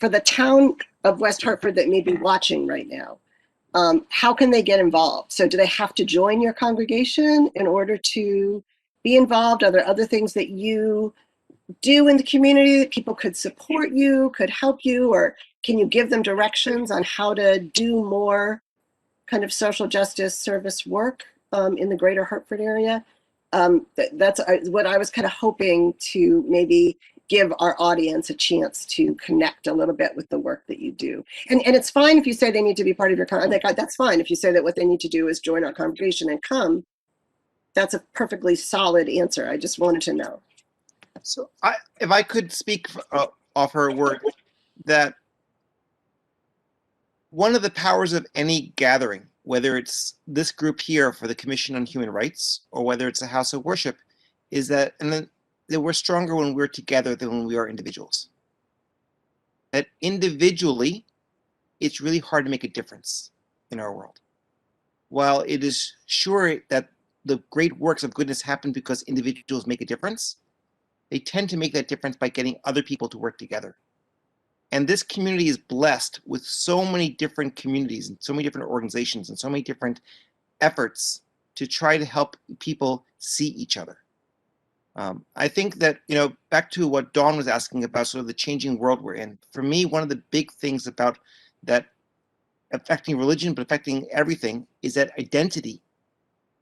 the town of West Hartford that may be watching right now, how can they get involved? So do they have to join your congregation in order to be involved? Are there other things that you do in the community that people could support you, could help you, or can you give them directions on how to do more kind of social justice service work in the greater Hartford area? That's what I was kind of hoping to maybe give our audience a chance to connect a little bit with the work that you do. And it's fine if you say they need to be part of your congregation. That's fine if you say that what they need to do is join our congregation and come. That's a perfectly solid answer. I just wanted to know. So if I could speak off her word, that one of the powers of any gathering, whether it's this group here for the Commission on Human Rights or whether it's a house of worship, is that that we're stronger when we're together than when we are individuals. That individually, it's really hard to make a difference in our world. While it is sure that the great works of goodness happen because individuals make a difference, they tend to make that difference by getting other people to work together. And this community is blessed with so many different communities and so many different organizations and so many different efforts to try to help people see each other. I think that, back to what Dawn was asking about, sort of the changing world we're in, for me, one of the big things about that affecting religion, but affecting everything, is that identity,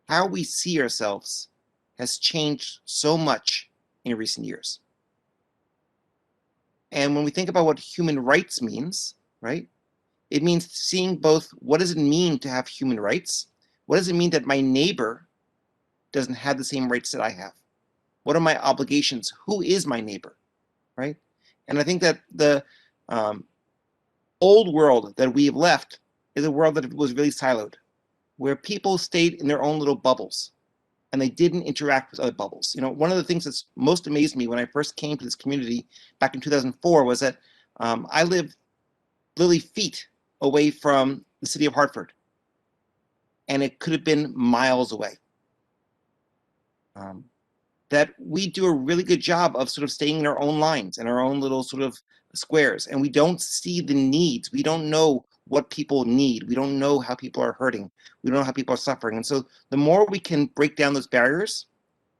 how we see ourselves, has changed so much in recent years. And when we think about what human rights means, right, it means seeing both what does it mean to have human rights? What does it mean that my neighbor doesn't have the same rights that I have? What are my obligations? Who is my neighbor, right? And I think that the old world that we've left is a world that was really siloed, where people stayed in their own little bubbles and they didn't interact with other bubbles. One of the things that's most amazed me when I first came to this community back in 2004 was that I lived literally feet away from the city of Hartford, and it could have been miles away. That we do a really good job of sort of staying in our own lines and our own little sort of squares, and we don't see the needs. We don't know what people need. We don't know how people are hurting. We don't know how people are suffering. And so the more we can break down those barriers,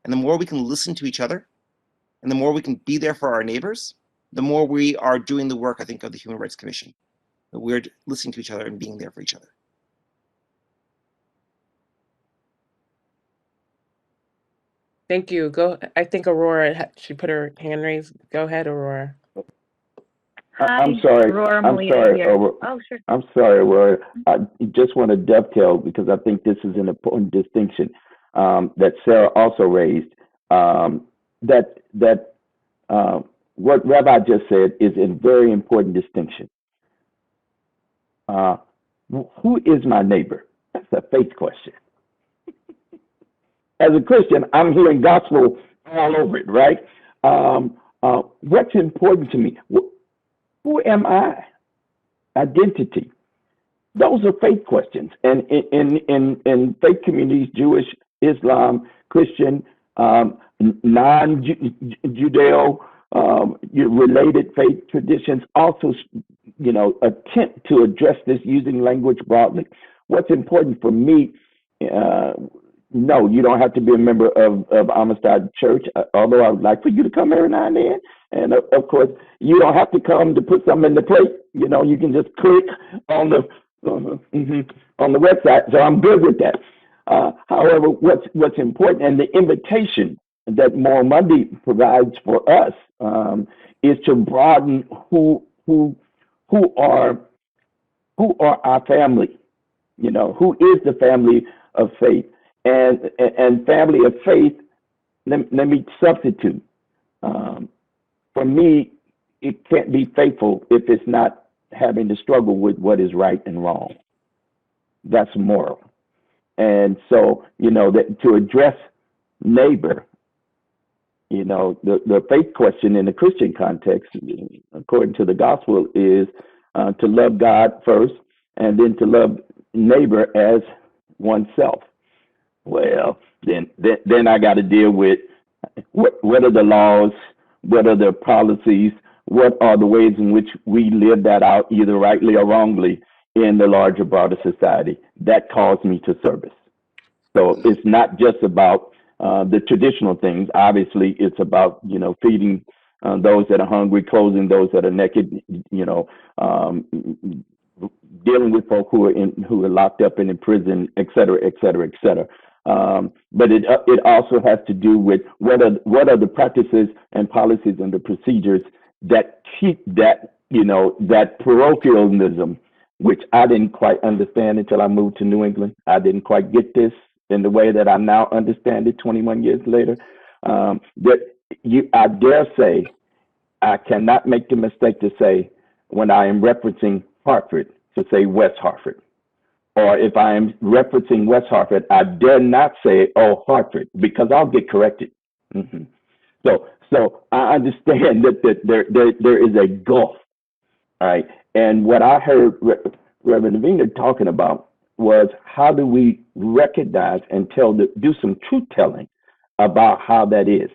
and the more we can listen to each other, and the more we can be there for our neighbors, the more we are doing the work, I think, of the Human Rights Commission. That we're listening to each other and being there for each other. Thank you. I think Aurora, she put her hand raised. Go ahead, Aurora. I'm sorry. Aurora I'm Molina sorry. here. Oh, sure. I'm sorry, Aurora. I just want to dovetail because I think this is an important distinction that Sarah also raised. What Rabbi just said is a very important distinction. Who is my neighbor? That's a faith question. as a Christian, I'm hearing gospel all over it, right? What's important to me? Who am I? Identity. Those are faith questions. And in faith communities, Jewish, Islam, Christian, non-Judeo related faith traditions also, attempt to address this using language broadly. What's important for me, no, you don't have to be a member of Amistad Church, although I would like for you to come every now and then. And of course, you don't have to come to put something in the plate. You can just click on the website. So I'm good with that. However, what's important, and the invitation that Moral Monday provides for us is to broaden who are our family. Who is the family of faith, and family of faith. Let me substitute. For me, it can't be faithful if it's not having to struggle with what is right and wrong. That's moral. And so, that to address neighbor, the faith question in the Christian context, according to the gospel, is to love God first, and then to love neighbor as oneself. Well, then I got to deal with what are the laws, what are the policies, what are the ways in which we live that out, either rightly or wrongly, in the larger, broader society. That calls me to service. So it's not just about the traditional things. Obviously, it's about, feeding those that are hungry, clothing those that are naked, dealing with folk who are locked up and in prison, et cetera, et cetera, et cetera. But it also has to do with what are the practices and policies and the procedures that keep that, that parochialism, which I didn't quite understand until I moved to New England. I didn't quite get this in the way that I now understand it 21 years later. I dare say, I cannot make the mistake to say, when I am referencing Hartford, to say West Hartford. Or if I am referencing West Hartford, I dare not say, oh, Hartford, because I'll get corrected. Mm-hmm. So I understand that there is a gulf, all right? And what I heard Reverend Avina talking about was, how do we recognize and do some truth telling about how that is?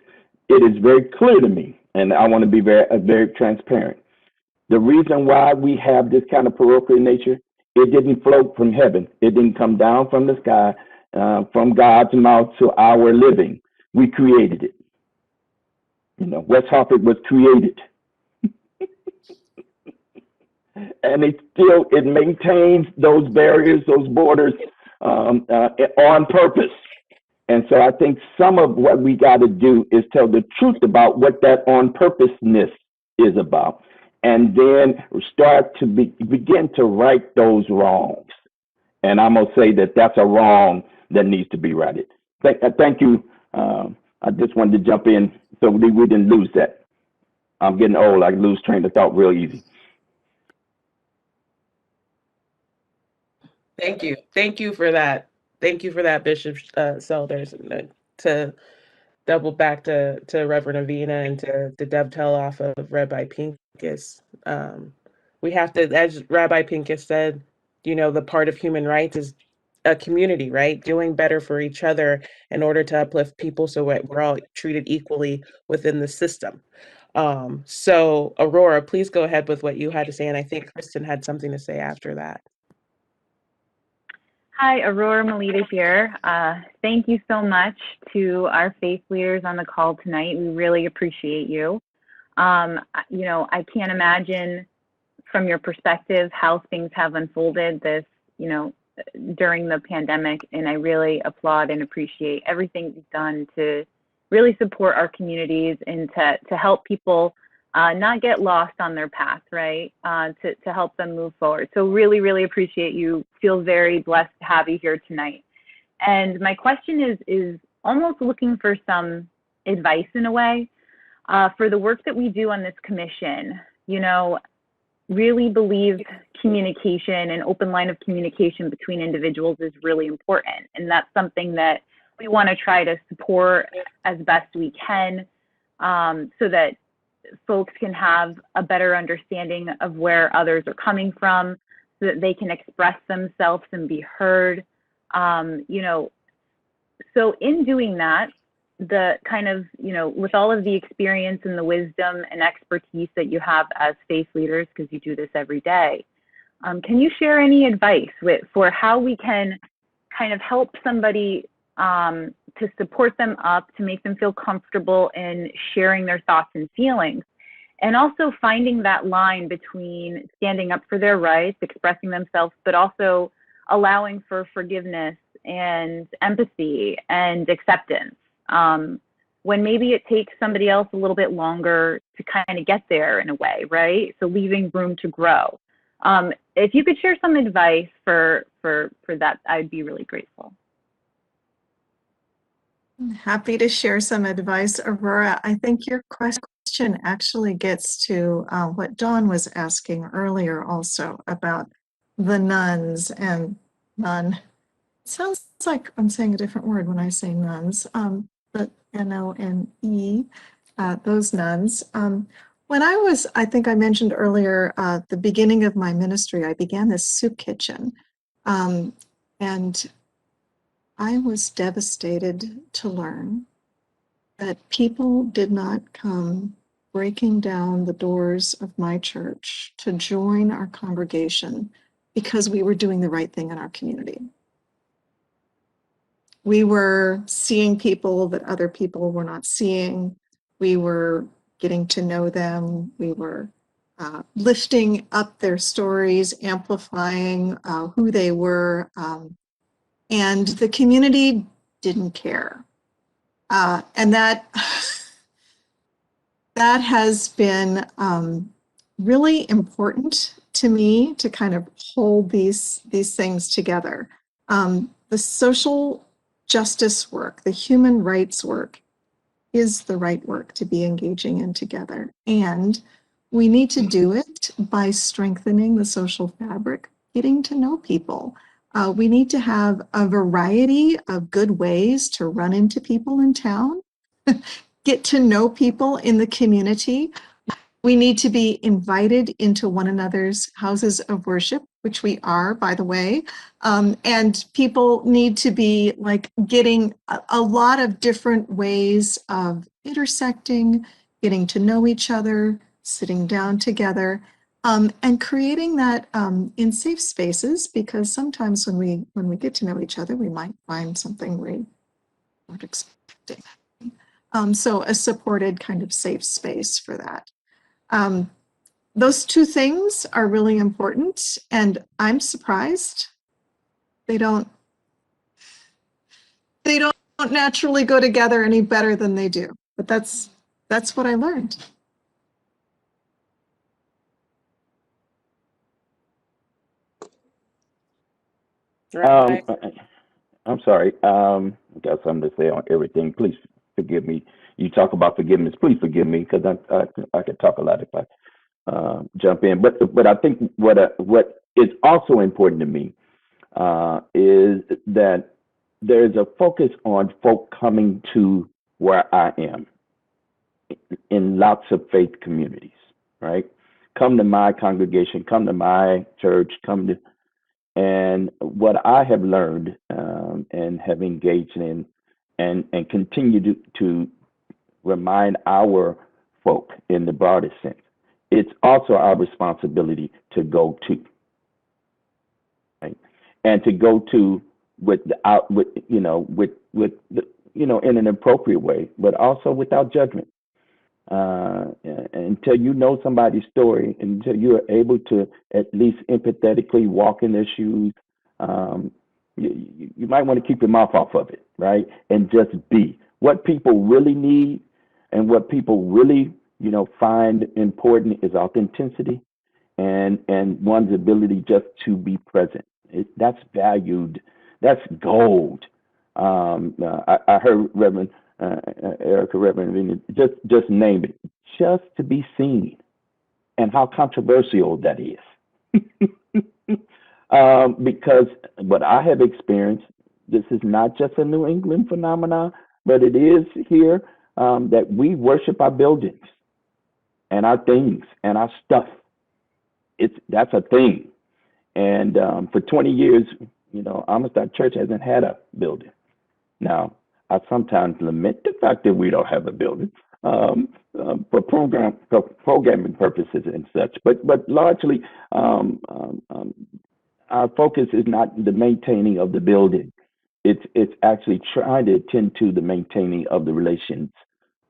It is very clear to me, and I want to be very transparent. The reason why we have this kind of parochial nature, it didn't float from heaven. It didn't come down from the sky, from God's mouth to our living. We created it. West Hartford was created. And it maintains those barriers, those borders on purpose. And so I think some of what we got to do is tell the truth about what that on purposeness is about. And then start to begin to right those wrongs. And I'm going to say that that's a wrong that needs to be righted. Thank you. I just wanted to jump in so we didn't lose that. I'm getting old. I lose train of thought real easy. Thank you. Thank you for that. Thank you for that, Bishop Selders. To double back to Reverend Avina and to dovetail off of Rabbi Pincus. We have to, as Rabbi Pincus said, the part of human rights is a community, right? Doing better for each other in order to uplift people so we're all treated equally within the system. So Aurora, please go ahead with what you had to say. And I think Kristen had something to say after that. Hi, Aurora Melita here. Thank you so much to our faith leaders on the call tonight. We really appreciate you. I can't imagine from your perspective how things have unfolded during the pandemic, and I really applaud and appreciate everything you've done to really support our communities and to help people not get lost on their path, right? To help them move forward. So really, really appreciate you. Feel very blessed to have you here tonight. And my question is almost looking for some advice in a way for the work that we do on this commission. Really believe communication and open line of communication between individuals is really important. And that's something that we want to try to support as best we can, so that folks can have a better understanding of where others are coming from, so that they can express themselves and be heard. You know, so in doing that, the kind of, you know, with all of the experience and the wisdom and expertise that you have as faith leaders, because you do this every day, can you share any advice for how we can kind of help somebody to support them up, to make them feel comfortable in sharing their thoughts and feelings, and also finding that line between standing up for their rights, expressing themselves, but also allowing for forgiveness and empathy and acceptance, when maybe it takes somebody else a little bit longer to kind of get there in a way, right? So leaving room to grow. If you could share some advice for that, I'd be really grateful. I'm happy to share some advice, Aurora. I think your question actually gets to what Dawn was asking earlier also about the nuns and nun. It sounds like I'm saying a different word when I say nuns, but N-O-N-E, those nuns. When I think I mentioned earlier, the beginning of my ministry, I began this soup kitchen. And I was devastated to learn that people did not come breaking down the doors of my church to join our congregation because we were doing the right thing in our community. We were seeing people that other people were not seeing. We were getting to know them. We were lifting up their stories, amplifying who they were. And the community didn't care. And that has been really important to me to kind of hold these things together. The social justice work, the human rights work is the right work to be engaging in together. And we need to do it by strengthening the social fabric, getting to know people. We need to have a variety of good ways to run into people in town, get to know people in the community. We need to be invited into one another's houses of worship, which we are, by the way. And people need to be like getting a lot of different ways of intersecting, getting to know each other, sitting down together, and creating that in safe spaces, because sometimes when we get to know each other, we might find something we weren't expecting. So a supported kind of safe space for that. Those two things are really important, and I'm surprised they don't naturally go together any better than they do. But that's what I learned. I'm sorry. I got something to say on everything. Please forgive me. You talk about forgiveness. Please forgive me, because I could talk a lot if I jump in. But I think what is also important to me is that there's a focus on folk coming to where I am in lots of faith communities, right? Come to my congregation, come to my church, and what I have learned and have engaged in and continue to remind our folk in the broadest sense, it's also our responsibility to go to, right? And to go to in an appropriate way, but also without judgment. Until you know somebody's story, until you are able to at least empathetically walk in their shoes, you might want to keep your mouth off of it, right? And just be. What people really need and what people really, find important is authenticity and one's ability just to be present. That's valued. That's gold. I heard Reverend Erica, Reverend, just name it, just to be seen, and how controversial that is. Because what I have experienced, This is not just a New England phenomenon, but it is here that we worship our buildings and our things and our stuff. That's a thing. And for 20 years, Amistad Church hasn't had a building. Now, I sometimes lament the fact that we don't have a building for programming purposes and such. But largely, our focus is not the maintaining of the building. It's actually trying to attend to the maintaining of the relations.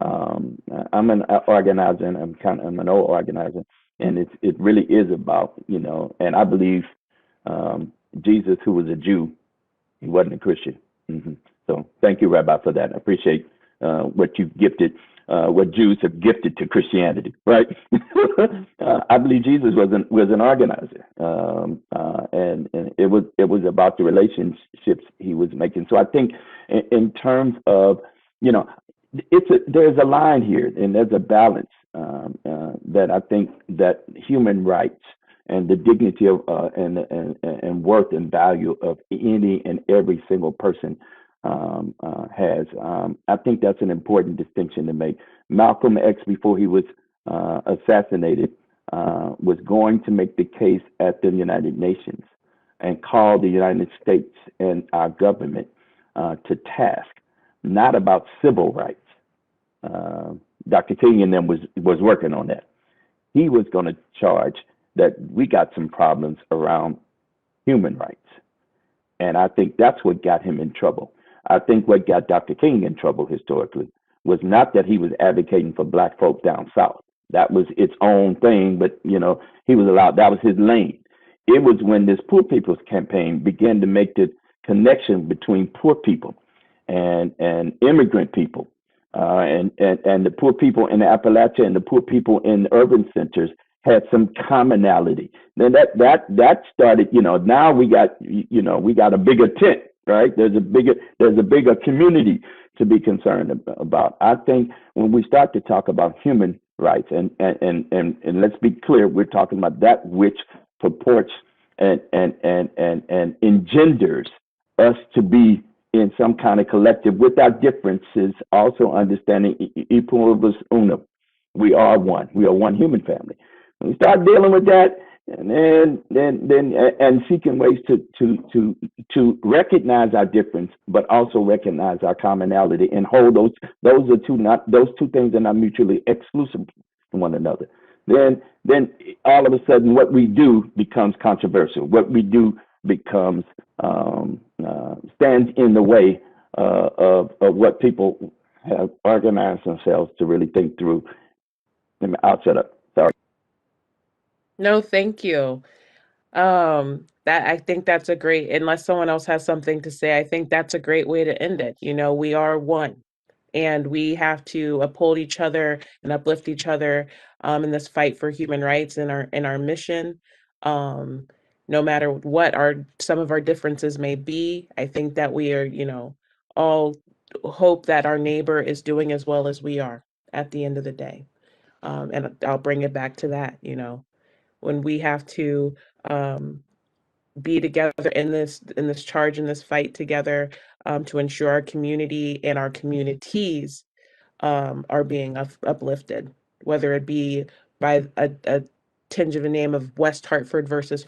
I'm an organizer, and I'm an old organizer, and it really is about, and I believe Jesus, who was a Jew, he wasn't a Christian. So thank you, Rabbi, for that. I appreciate what you've gifted, what Jews have gifted to Christianity, right? I believe Jesus was an organizer, and it was about the relationships he was making. So I think in terms of, there's a line here, and there's a balance that I think that human rights and the dignity of and worth and value of any and every single person has. I think that's an important distinction to make. Malcolm X, before he was assassinated, was going to make the case at the United Nations and call the United States and our government to task, not about civil rights. Dr. King and them was working on that. He was going to charge that we got some problems around human rights. And I think that's what got him in trouble. I think what got Dr. King in trouble historically was not that he was advocating for Black folk down South. That was its own thing, but, he was allowed, that was his lane. It was when this Poor People's Campaign began to make the connection between poor people and immigrant people, and the poor people in Appalachia and the poor people in urban centers had some commonality. Then that started, now we got a bigger tent, right? There's a bigger community to be concerned about. I think when we start to talk about human rights, and let's be clear, we're talking about that which purports and engenders us to be in some kind of collective with our differences, also understanding e pluribus unum. We are one. We are one human family. When we start dealing with that, and then seeking ways to recognize our difference, but also recognize our commonality and hold those two things are not mutually exclusive to one another. Then all of a sudden, what we do becomes controversial. What we do becomes stands in the way of what people have organized themselves to really think through. I'll shut up. Sorry. No, thank you. That I think that's a great, unless someone else has something to say, I think that's a great way to end it. We are one, and we have to uphold each other and uplift each other in this fight for human rights and our mission. No matter what some of our differences may be, I think that we are, all hope that our neighbor is doing as well as we are at the end of the day. And I'll bring it back to that, when we have to be together in this charge, in this fight together, to ensure our community and our communities are being uplifted, whether it be by a tinge of a name of West Hartford versus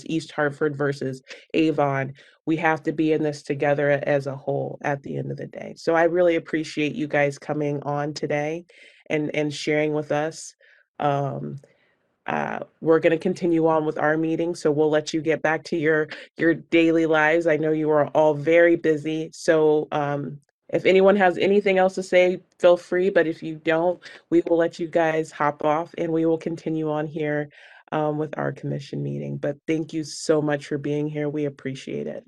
East Hartford versus Avon. We have to be in this together as a whole at the end of the day. So I really appreciate you guys coming on today and sharing with us. We're going to continue on with our meeting, so we'll let you get back to your daily lives. I know you are all very busy, so if anyone has anything else to say, feel free, but if you don't, we will let you guys hop off and we will continue on here with our commission meeting. But thank you so much for being here. We appreciate it.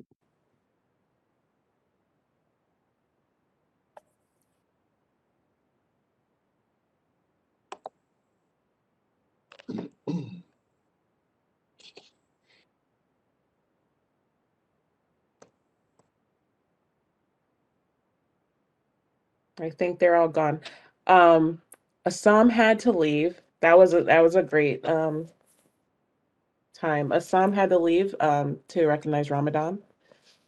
I think they're all gone. Assam had to leave. That was a great time. Assam had to leave to recognize Ramadan.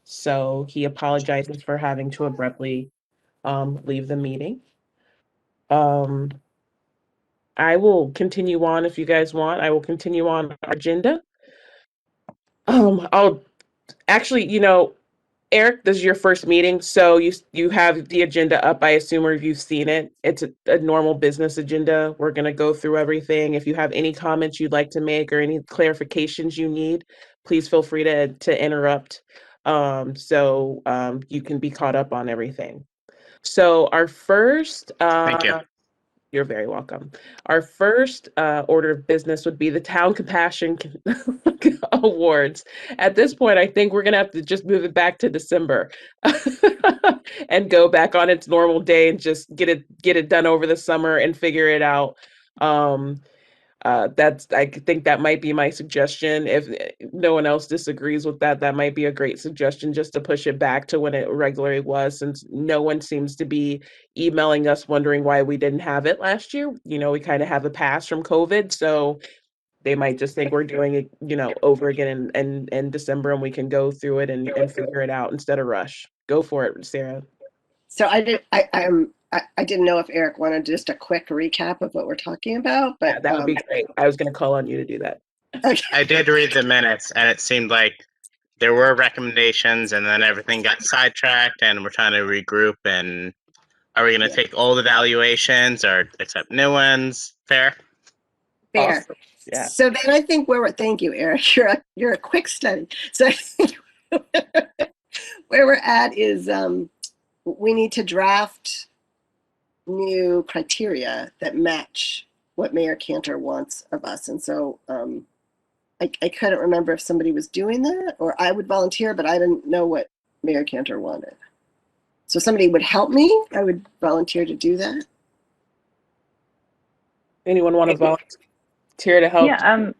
So he apologizes for having to abruptly leave the meeting. I will continue on if you guys want. I will continue on our agenda. I'll actually, Eric, this is your first meeting, so you have the agenda up, I assume, or you've seen it. It's a normal business agenda. We're going to go through everything. If you have any comments you'd like to make or any clarifications you need, please feel free to interrupt, so you can be caught up on everything. So our first Thank you. you're very welcome. Our first order of business would be the Town Compassion Awards. At this point, I think we're going to have to just move it back to December and go back on its normal day and just get it done over the summer and figure it out. I think that might be my suggestion. If no one else disagrees with that, that might be a great suggestion, just to push it back to when it regularly was, since no one seems to be emailing us wondering why we didn't have it last year. We kind of have a pass from COVID, so they might just think we're doing it, over again in December, and we can go through it and figure it out instead of rush. Go for it, Sarah. So I didn't know if Eric wanted just a quick recap of what we're talking about, but Yeah, that would be great. I was going to call on you to do that. Okay. I did read the minutes, and it seemed like there were recommendations, and then everything got sidetracked, and we're trying to regroup. And are we going to take old evaluations or accept new ones? Fair? Fair. Awesome. Yeah. So then I think thank you, Eric. You're a quick study. So I think where we're at is we need to draft new criteria that match what Mayor Cantor wants of us. And so I couldn't remember if somebody was doing that, or I would volunteer, but I didn't know what Mayor Cantor wanted. So somebody would help me. I would volunteer to do that. Anyone want to volunteer to help? Yeah,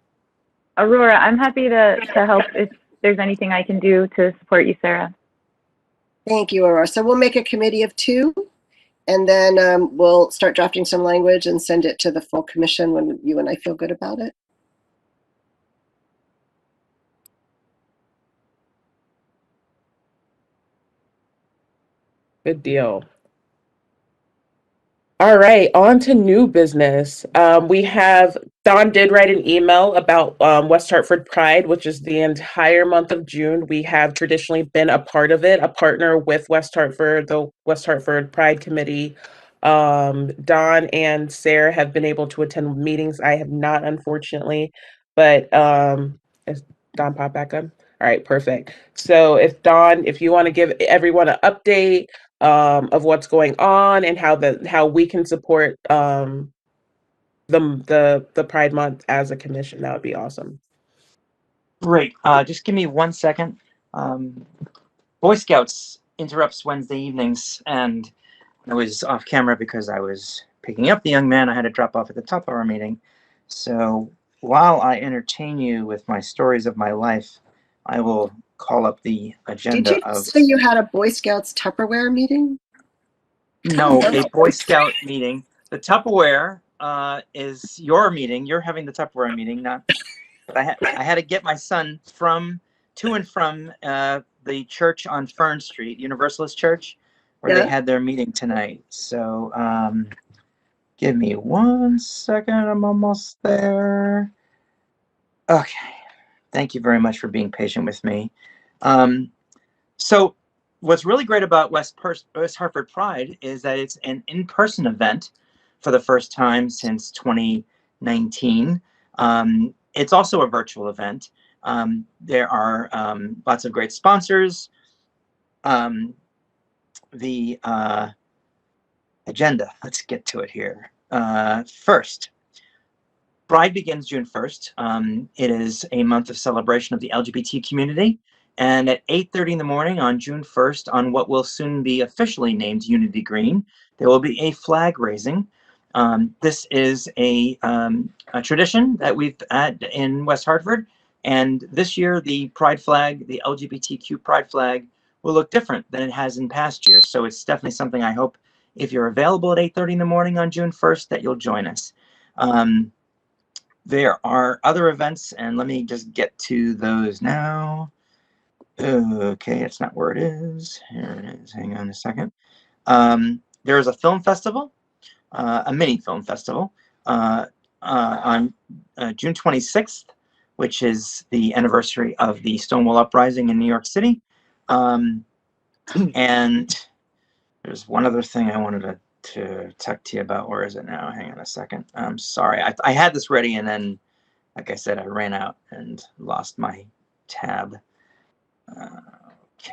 Aurora, I'm happy to help if there's anything I can do to support you, Sarah. Thank you, Aurora. So we'll make a committee of 2, and then we'll start drafting some language and send it to the full commission when you and I feel good about it. Good deal. All right, on to new business. Don did write an email about West Hartford Pride, which is the entire month of June. We have traditionally been a part of it, a partner with West Hartford, the West Hartford Pride Committee. Don and Sarah have been able to attend meetings. I have not, unfortunately, but is Don pop back up? All right, perfect. So if you want to give everyone an update of what's going on and how we can support the Pride Month as a commission, that would be awesome. Great. Just give me 1 second. Boy Scouts interrupts Wednesday evenings, and I was off camera because I was picking up the young man I had to drop off at the top of our meeting. So while I entertain you with my stories of my life, I will call up the agenda. Did you say you had a Boy Scouts Tupperware meeting? No, a Boy Scout meeting. The Tupperware is your meeting. You're having the Tupperware meeting, not. But I had to get my son to and from the church on Fern Street, Universalist Church, where they had their meeting tonight. So give me 1 second. I'm almost there. Okay. Thank you very much for being patient with me. So what's really great about West Hartford Pride is that it's an in-person event for the first time since 2019. It's also a virtual event. There are lots of great sponsors. The agenda, let's get to it here. First, Pride begins June 1st. It is a month of celebration of the LGBT community. And at 8:30 in the morning on June 1st, on what will soon be officially named Unity Green, there will be a flag raising. This is a tradition that we've had in West Hartford. And this year, the Pride flag, the LGBTQ Pride flag, will look different than it has in past years. So it's definitely something I hope, if you're available at 8:30 in the morning on June 1st, that you'll join us. There are other events, and let me just get to those now. Okay, it's not where it is. Here it is. Hang on a second. There is a film festival, a mini film festival, on June 26th, which is the anniversary of the Stonewall Uprising in New York City. And there's one other thing I wanted to talk to you about. Where is it now? Hang on a second. I'm sorry. I had this ready, and then, like I said, I ran out and lost my tab. Okay.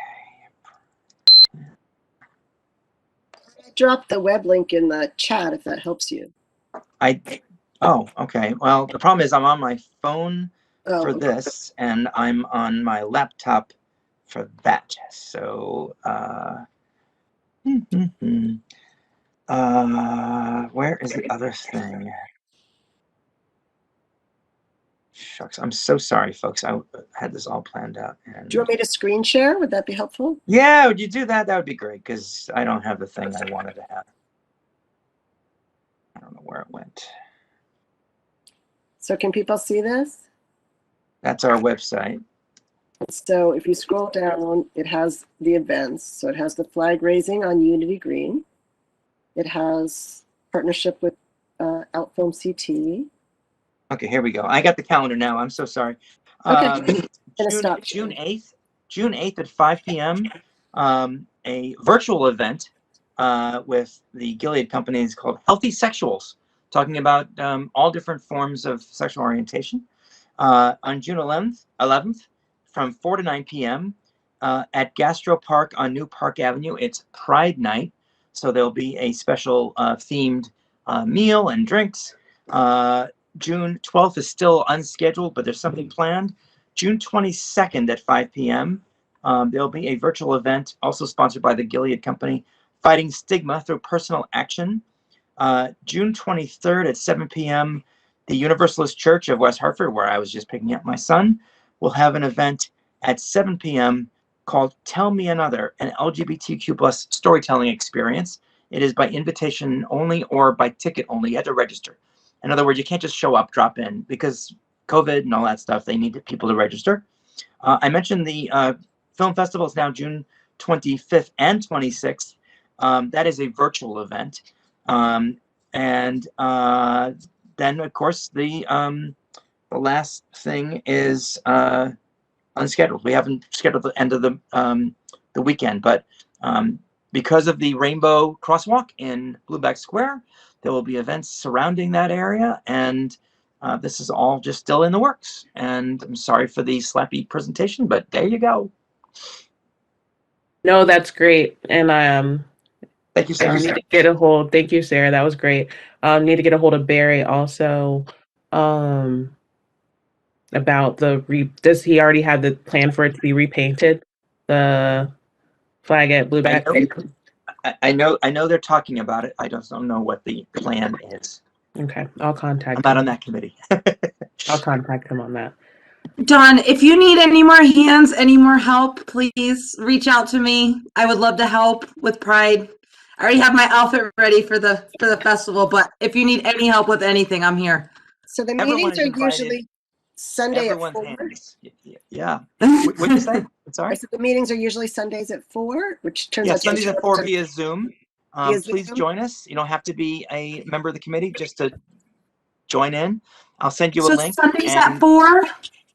Drop the web link in the chat if that helps you. Oh, okay. Well, the problem is I'm on my phone for okay. this, and I'm on my laptop for that. So, where is the other thing? Shucks, I'm so sorry, folks. I had this all planned out. And Do you want me to screen share? Would that be helpful? yeah, would you do that? That would be great, because I don't have the thing I wanted to have. I don't know where it went. So can people see this? That's our website. So if you scroll down, it has the events. So it has the flag raising on Unity Green. It has partnership with Outfilm CT. Okay, here we go. I got the calendar now. I'm so sorry. Okay. June 8th at 5 p.m. A virtual event with the Gilead companies called Healthy Sexuals, talking about all different forms of sexual orientation. On June 11th, from 4 to 9 p.m. At Gastro Park on New Park Avenue, it's Pride Night. So there'll be a special themed meal and drinks. June 12th is still unscheduled, but there's something planned. June 22nd at 5 p.m. There'll be a virtual event, also sponsored by the Gilead Company, Fighting Stigma Through Personal Action. June 23rd at 7 p.m., the Universalist Church of West Hartford, where I was just picking up my son, will have an event at 7 p.m. called Tell Me Another, an LGBTQ plus storytelling experience. It is by invitation only or by ticket only. You have to register. In other words, you can't just show up, drop in, because COVID and all that stuff, they need people to register. I mentioned the film festival is now June 25th and 26th. That is a virtual event. And then, of course, the last thing is unscheduled. We haven't scheduled the end of the weekend, but because of the Rainbow Crosswalk in Blueback Square, there will be events surrounding that area, and this is all just still in the works. And I'm sorry for the slappy presentation, but there you go. No, that's great. And Thank you, Sarah. need to get a hold. Thank you, Sarah. That was great. Need to get a hold of Barry also. About does he already have the plan for it to be repainted? The flag at Blueback? I know they're talking about it. I just don't know what the plan is. Okay, I'll contact him. I'm not on that committee. I'll contact him on that. Don, if you need any more hands, any more help, please reach out to me. I would love to help with Pride. I already have my outfit ready for the festival, but if you need any help with anything, I'm here. So the meetings are usually Sunday at 4. Hands. Yeah. What did you say? Sorry. So the meetings are usually Sundays at 4, which turns out Sundays at 4 via Zoom. Please join us. You don't have to be a member of the committee just to join in. I'll send you a link. Sundays at 4?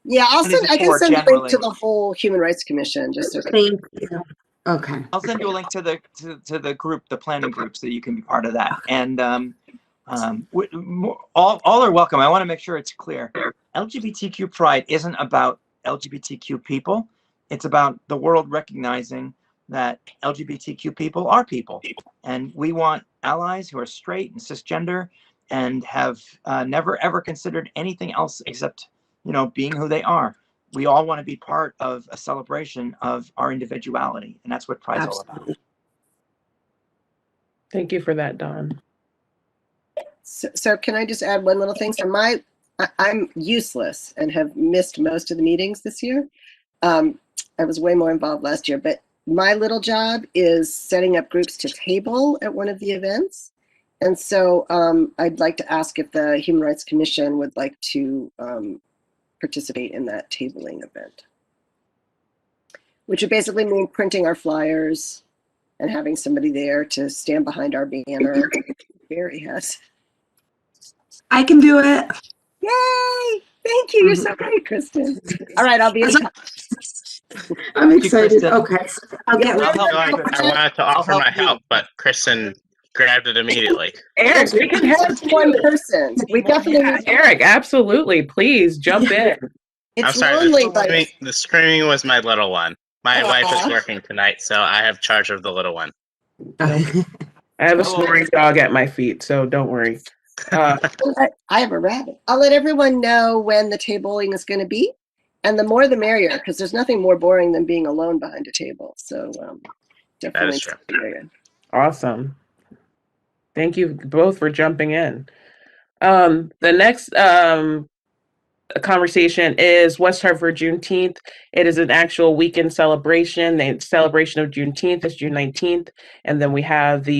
Yeah, I can send a link to the whole Human Rights Commission. Just so thank you. Okay. I'll send you a link to the group, the planning group, so you can be part of that. And all are welcome. I want to make sure it's clear. LGBTQ Pride isn't about LGBTQ people. It's about the world recognizing that LGBTQ people are people. And we want allies who are straight and cisgender and have never, ever considered anything else except, being who they are. We all want to be part of a celebration of our individuality. And that's what Pride's all about. Thank you for that, Dawn. So can I just add one little thing? So I'm useless and have missed most of the meetings this year. I was way more involved last year, but my little job is setting up groups to table at one of the events. And so I'd like to ask if the Human Rights Commission would like to participate in that tabling event. which would basically mean printing our flyers and having somebody there to stand behind our banner. Barry has. I can do it. Yay! Thank you. You're so great, Kristen. All right, I'll be in touch. I'm Thank you, excited. Kristen. Okay. I'll get I'll help I you, Kristen. wanted to I'll offer my help you. help, but Kristen grabbed it immediately. Eric, we can Just help one you. person. We definitely Yeah, need. Eric, absolutely. Please jump in. I'm It's sorry, lonely, but the screaming was my little one. My wife is Aw. working tonight, so I have charge of the little one. I have a Hello. snoring dog at my feet, so don't worry. I have a rabbit. I'll let everyone know when the tabling is going to be, and the more the merrier, because there's nothing more boring than being alone behind a table. So definitely. true. Awesome. Thank you both for jumping in. The next conversation is West Hartford Juneteenth. It is an actual weekend celebration. The celebration of Juneteenth is June 19th, and then we have the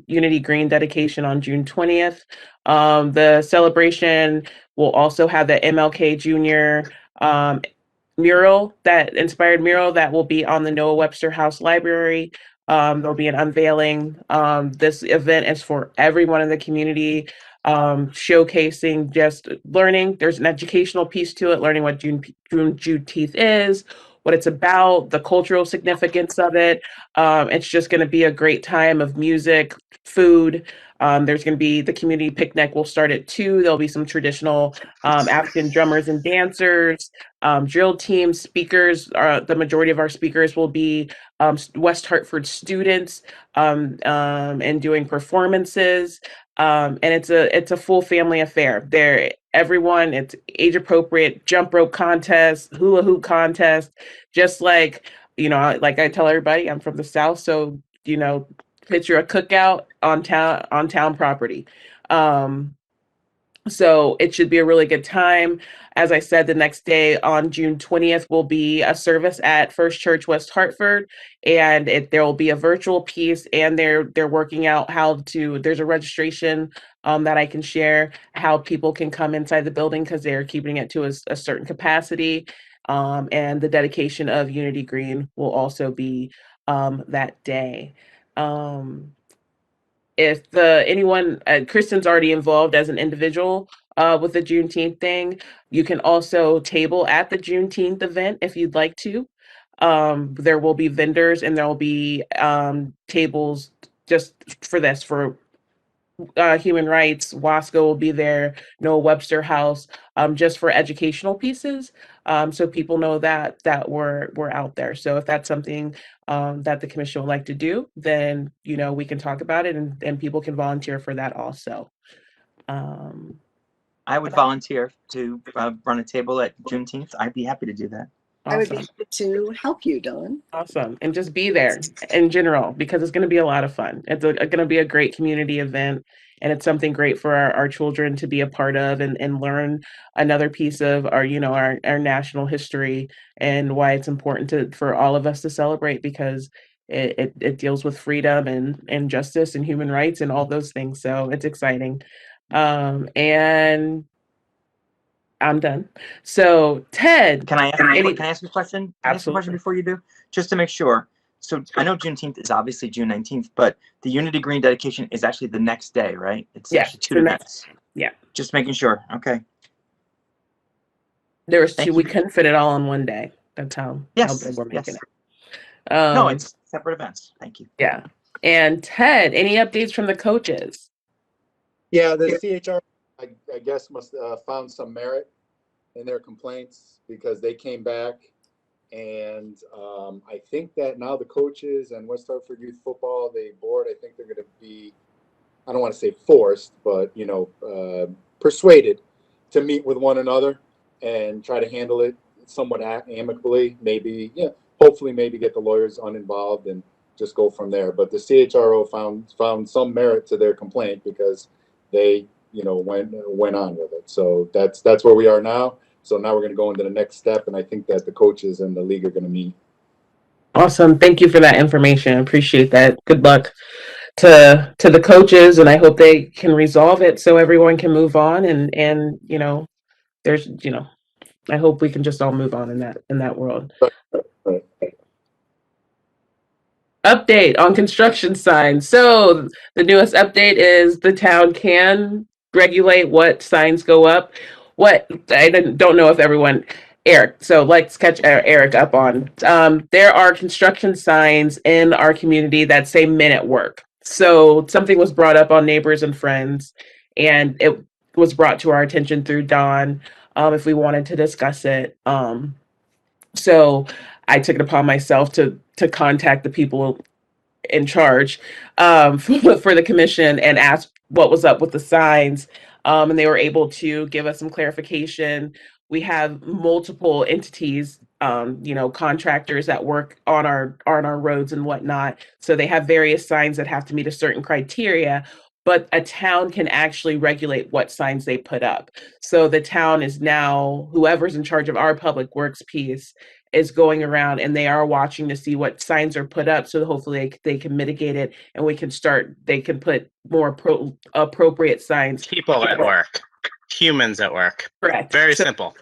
Unity Green dedication on June 20th. The celebration will also have the MLK Jr. Mural, that inspired mural that will be on the Noah Webster House Library. There'll be an unveiling. This event is for everyone in the community, showcasing just learning. There's an educational piece to it, learning what Juneteenth is, what it's about, the cultural significance of it. It's just going to be a great time of music, food. There's going to be the community picnic will start at 2. There'll be some traditional African drummers and dancers, drill team speakers. The majority of our speakers will be West Hartford students, and doing performances. And it's a full family affair. Everyone, it's age appropriate, jump rope contest, hula hoop contest, just like, like I tell everybody, I'm from the South, so picture a cookout on town property. So it should be a really good time. As I said, the next day on June 20th will be a service at First Church West Hartford, and there will be a virtual piece, and they're working out there's a registration that I can share, how people can come inside the building, because they're keeping it to a certain capacity. And the dedication of Unity Green will also be that day. If anyone, Kristen's already involved as an individual with the Juneteenth thing, you can also table at the Juneteenth event if you'd like to. There will be vendors, and there will be tables just for this, for human rights. Wasco will be there, Noah Webster House, just for educational pieces, so people know that we're out there. So if that's something that the commission would like to do, then we can talk about it, and people can volunteer for that also. I would volunteer to run a table at Juneteenth. I'd be happy to do that. I would be Awesome. happy to help you, Dawn. Awesome. And just be there in general, because it's going to be a lot of fun. It's going to be a great community event, and it's something great for our children to be a part of, and learn another piece of our national history, and why it's important for all of us to celebrate, because it deals with freedom and justice and human rights and all those things. So it's exciting. And I'm done. So Ted, Can I ask you a question? Can I ask a question Absolutely. before you do? Just to make sure. So I know Juneteenth is obviously June 19th, but the Unity Green dedication is actually the next day, right? It's actually two events. Yeah. Just making sure. Okay. There was Thank two. you. We couldn't fit it all in one day. That's how Yes. big we're making Yes. it. No, it's separate events. Thank you. Yeah. And Ted, any updates from the coaches? Yeah, the CHR, I guess, must found some merit in their complaints, because they came back, and I think that now the coaches and West Hartford Youth Football, the board, I think they're going to be, I don't want to say forced, but persuaded to meet with one another and try to handle it somewhat amicably. Maybe, hopefully, maybe get the lawyers uninvolved and just go from there. But the CHRO found some merit to their complaint, because they went on with it. So that's where we are now. So now we're going to go into the next step, and I think that the coaches and the league are going to meet. Awesome. Thank you for that information. Appreciate that. Good luck to the coaches, and I hope they can resolve it so everyone can move on, and there's I hope we can just all move on in that world. Right. Update on construction signs. So the newest update is the town can regulate what signs go up. What I don't know if everyone, Eric. So let's catch Eric up on. There are construction signs in our community that say "Men at Work." So something was brought up on Neighbors and Friends, and it was brought to our attention through Dawn. If we wanted to discuss it, so I took it upon myself to contact the people in charge for the commission and asked what was up with the signs. And they were able to give us some clarification. We have multiple entities, contractors that work on our roads and whatnot. So they have various signs that have to meet a certain criteria. But a town can actually regulate what signs they put up. So the town is now, whoever's in charge of our public works piece is going around and they are watching to see what signs are put up, so hopefully they can mitigate it and they can put more appropriate signs. People at work, humans at work. Correct. Very simple.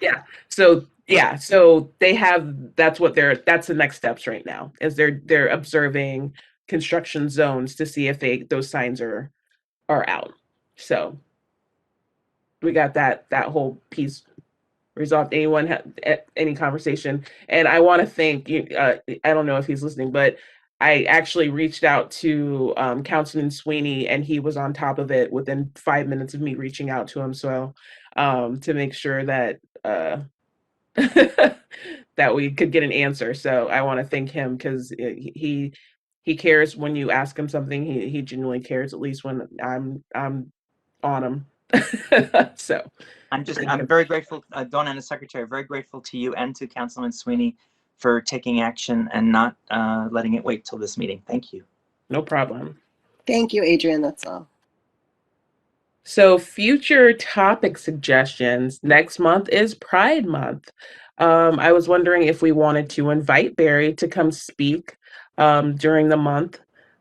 So they have, that's the next steps right now, is they're observing construction zones to see if those signs are out. So we got that whole piece resolved. Anyone had any conversation? And I want to thank you. I don't know if he's listening, but I actually reached out to Councilman Sweeney, and he was on top of it within 5 minutes of me reaching out to him. So to make sure that that we could get an answer. So I want to thank him, because he cares when you ask him something. He genuinely cares, at least when I'm on him. So I'm very grateful, Dawn and the Secretary, very grateful to you and to Councilman Sweeney for taking action and not letting it wait till this meeting. Thank you. No problem. Thank you, Adrian. That's all. So future topic suggestions. Next month is Pride Month. I was wondering if we wanted to invite Barry to come speak during the month.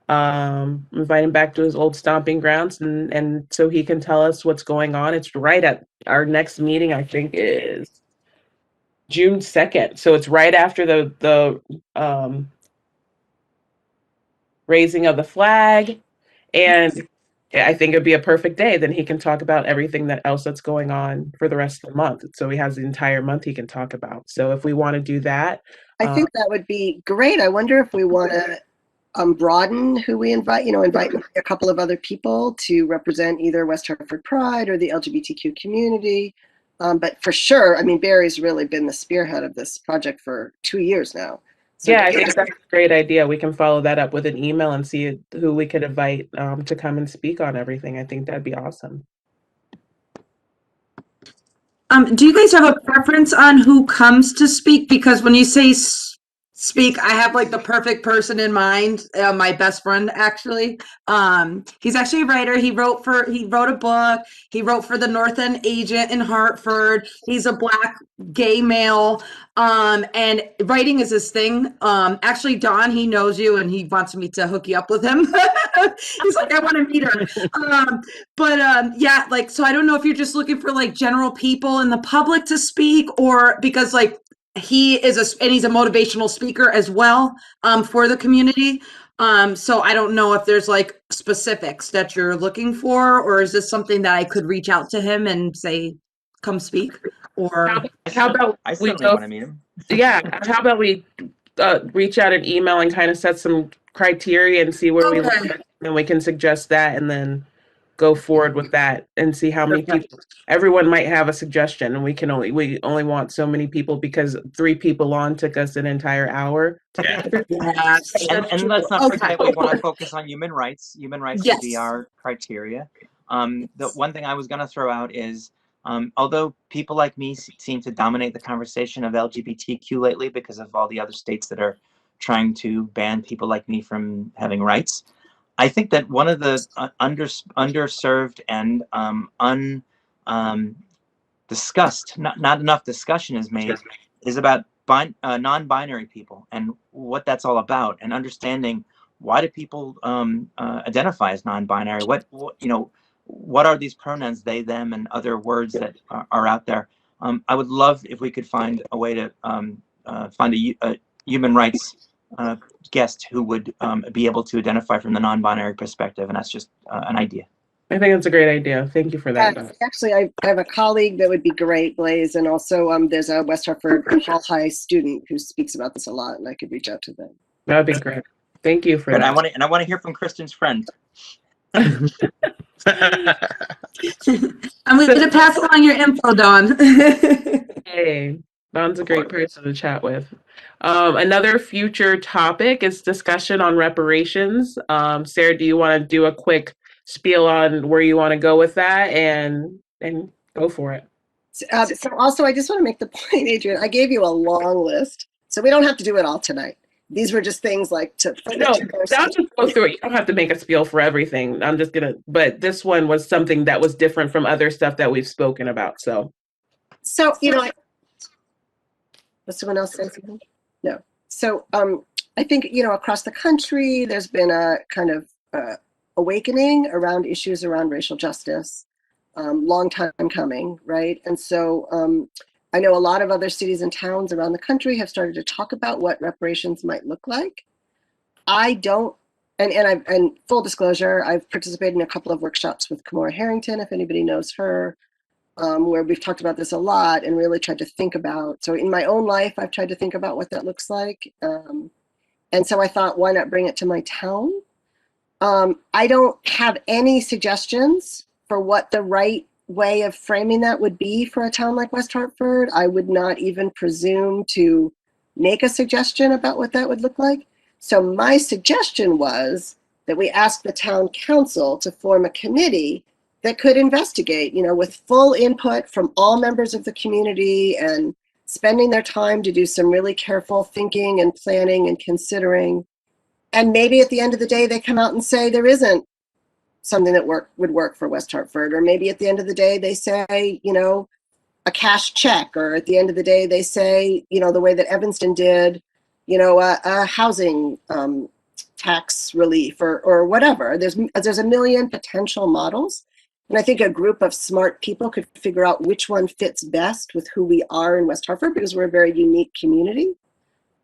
Invite him back to his old stomping grounds, and so he can tell us what's going on. It's right at our next meeting, I think, is June 2nd. So it's right after the raising of the flag, and I think it'd be a perfect day. Then he can talk about everything that's going on for the rest of the month. So he has the entire month he can talk about. So if we want to do that, I think that would be great. I wonder if we want to broaden who we invite, invite a couple of other people to represent either West Hartford Pride or the LGBTQ community. But for sure, I mean, Barry's really been the spearhead of this project for 2 years now. So yeah, I think that's a great idea. We can follow that up with an email and see who we could invite to come and speak on everything. I think that'd be awesome. Do you guys have a preference on who comes to speak? Because when you say speak, I have like the perfect person in mind. My best friend, actually. He's actually a writer. He wrote a book. He wrote for the North End Agent in Hartford. He's a Black gay male. And writing is his thing. Actually, Don, he knows you and he wants me to hook you up with him. He's like, I want to meet her. Yeah, like, so I don't know if you're just looking for like general people in the public to speak, or because like he's a motivational speaker as well, for the community. So I don't know if there's like specifics that you're looking for, or is this something that I could reach out to him and say, come speak? Or how about I certainly want to meet him. Yeah, how about we reach out an email and kind of set some criteria and see where we land, and we can suggest that and then go forward with that and see how many people. Everyone might have a suggestion, and we only want so many people, because 3 people on took us an entire hour. And let's not forget, we want to focus on human rights. Human rights would be our criteria. The one thing I was going to throw out is, although people like me seem to dominate the conversation of LGBTQ lately because of all the other states that are trying to ban people like me from having rights, I think that one of the underserved and discussed, not enough discussion is made, is about non-binary people and what that's all about, and understanding why do people identify as non-binary. What are these pronouns, they, them, and other words that are out there? I would love if we could find a way to find a human rights guest who would be able to identify from the non-binary perspective, and that's just an idea. I think it's a great idea. Thank you for that. Actually, I have a colleague that would be great, Blaze, and also there's a West Hartford Hall High student who speaks about this a lot, and I could reach out to them. That would be great. Thank you for But that. I want to hear from Kristen's friend. I'm going to pass along your info, Dawn. Hey, Don's a great person to chat with. Another future topic is discussion on reparations. Sarah, do you want to do a quick spiel on where you want to go with that, and go for it? So also, I just want to make the point, Adrian, I gave you a long list, so we don't have to do it all tonight. These were just things like to. No, I'll just go through it. You don't have to make a spiel for everything. I'm just gonna, but this one was something that was different from other stuff that we've spoken about. So you know, does someone else say something? No. So I think, you know, across the country, there's been a kind of awakening around issues around racial justice. Long time coming, right? And so I know a lot of other cities and towns around the country have started to talk about what reparations might look like. I don't, and full disclosure, I've participated in a couple of workshops with Kamora Harrington, if anybody knows her, where we've talked about this a lot and really tried to think about, so in my own life, I've tried to think about what that looks like. And so I thought, why not bring it to my town? I don't have any suggestions for what the right way of framing that would be for a town like West Hartford. I would not even presume to make a suggestion about what that would look like. So my suggestion was that we ask the town council to form a committee that could investigate, you know, with full input from all members of the community and spending their time to do some really careful thinking and planning and considering. And maybe at the end of the day, they come out and say there isn't something that would work for West Hartford. Or maybe at the end of the day, they say, you know, a cash check. Or at the end of the day, they say, you know, the way that Evanston did, you know, a housing tax relief or whatever. There's a million potential models. And I think a group of smart people could figure out which one fits best with who we are in West Hartford, because we're a very unique community.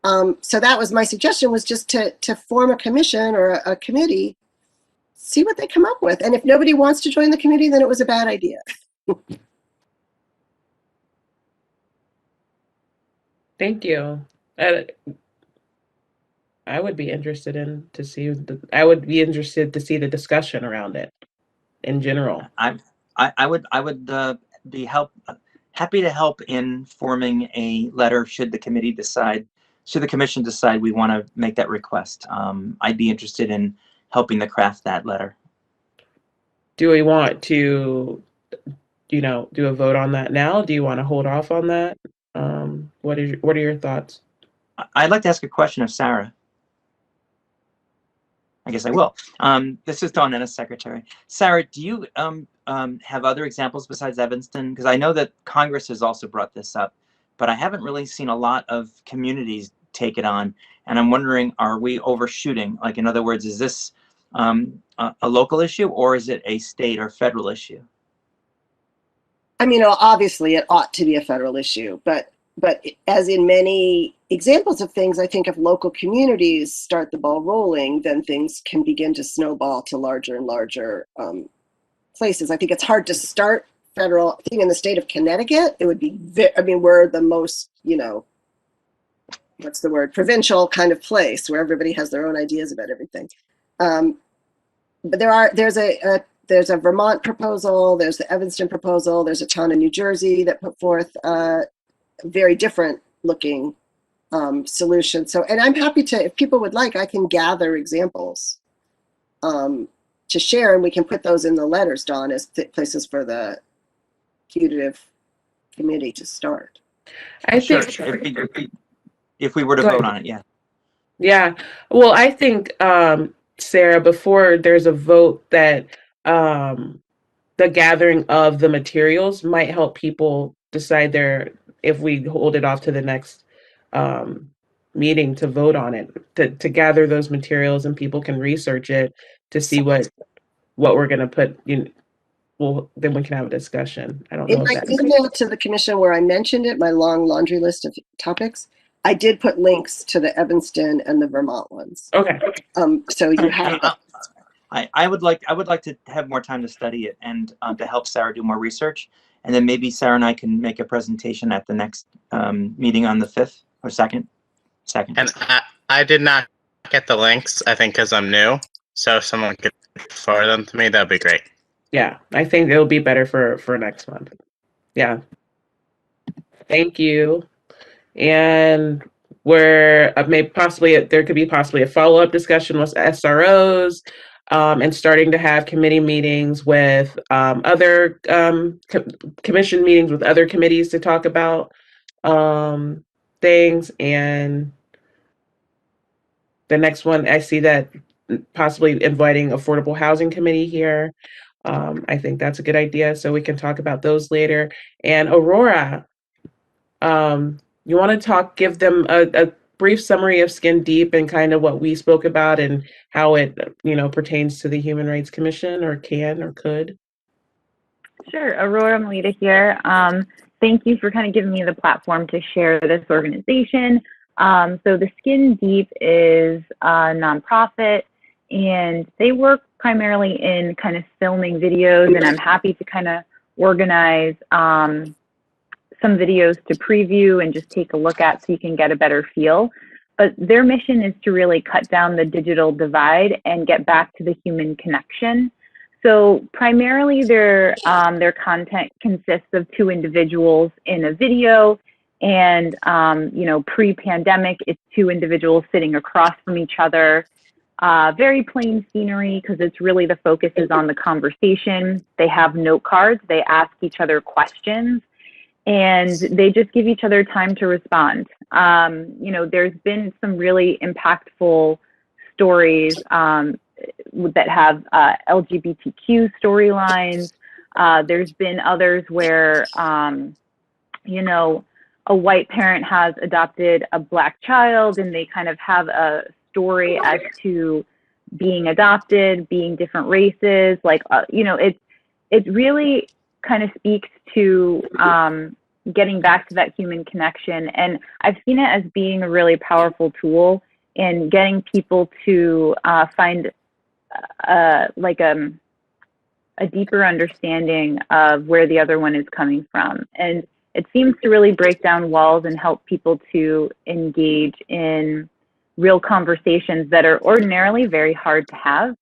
So that was my suggestion, was just to form a commission or a committee, see what they come up with. And if nobody wants to join the committee, then it was a bad idea. Thank you. I would be interested to see the discussion around it in general. I would be happy to help in forming a letter should the commission decide we want to make that request. I'd be interested in helping to craft that letter. Do we want to, you know, do a vote on that now? Do you want to hold off on that? What are your thoughts? I'd like to ask a question of Sarah. I guess I will. This is Dawn Ennis, Secretary. Sarah, do you have other examples besides Evanston? Because I know that Congress has also brought this up, but I haven't really seen a lot of communities take it on. And I'm wondering, are we overshooting? Like, in other words, is this a local issue, or is it a state or federal issue? I mean, obviously it ought to be a federal issue, but as in many examples of things, I think if local communities start the ball rolling, then things can begin to snowball to larger and larger places. I think it's hard to start federal. I think in the state of Connecticut, it would be, I mean, we're the most, you know, what's the word, provincial kind of place where everybody has their own ideas about everything. But there's a Vermont proposal, there's the Evanston proposal, there's a town in New Jersey that put forth a very different looking solution. So, and I'm happy to, if people would like, I can gather examples to share, and we can put those in the letters, Dawn, as places for the putative committee to start. I Sure. think If we were to vote on it, yeah. Yeah. Well, I think, Sarah, before there's a vote, that the gathering of the materials might help people decide if we hold it off to the next meeting to vote on it, to gather those materials, and people can research it to see what we're going to put in. Well, then we can have a discussion. I don't know In if my that email to the commission where I mentioned it, my long laundry list of topics, I did put links to the Evanston and the Vermont ones. Okay. So you have that. I would like to have more time to study it and to help Sarah do more research, and then maybe Sarah and I can make a presentation at the next meeting on the 5th or 2nd. And I did not get the links, I think, because I'm new. So if someone could forward them to me, that'd be great. Yeah, I think it'll be better for next month. Yeah. Thank you. And where maybe possibly there could be possibly a follow-up discussion with SROs, and starting to have committee meetings with other commission meetings with other committees to talk about things. And the next one, I see that possibly inviting Affordable Housing Committee here. I think that's a good idea. So we can talk about those later. And Aurora, you want to give them a brief summary of Skin Deep and kind of what we spoke about and how it, pertains to the Human Rights Commission, or can or could? Sure, Aurora Melita here. Thank you for kind of giving me the platform to share this organization. So the Skin Deep is a nonprofit, and they work primarily in kind of filming videos, and I'm happy to kind of organize some videos to preview and just take a look at so you can get a better feel. But their mission is to really cut down the digital divide and get back to the human connection. So primarily their content consists of two individuals in a video, and pre-pandemic, it's two individuals sitting across from each other. Very plain scenery, because it's really the focus is on the conversation. They have note cards, they ask each other questions, and they just give each other time to respond. There's been some really impactful stories that have LGBTQ storylines. There's been others where, a white parent has adopted a Black child, and they kind of have a story as to being adopted, being different races. It really kind of speaks to getting back to that human connection. And I've seen it as being a really powerful tool in getting people to find a deeper understanding of where the other one is coming from. And it seems to really break down walls and help people to engage in real conversations that are ordinarily very hard to have.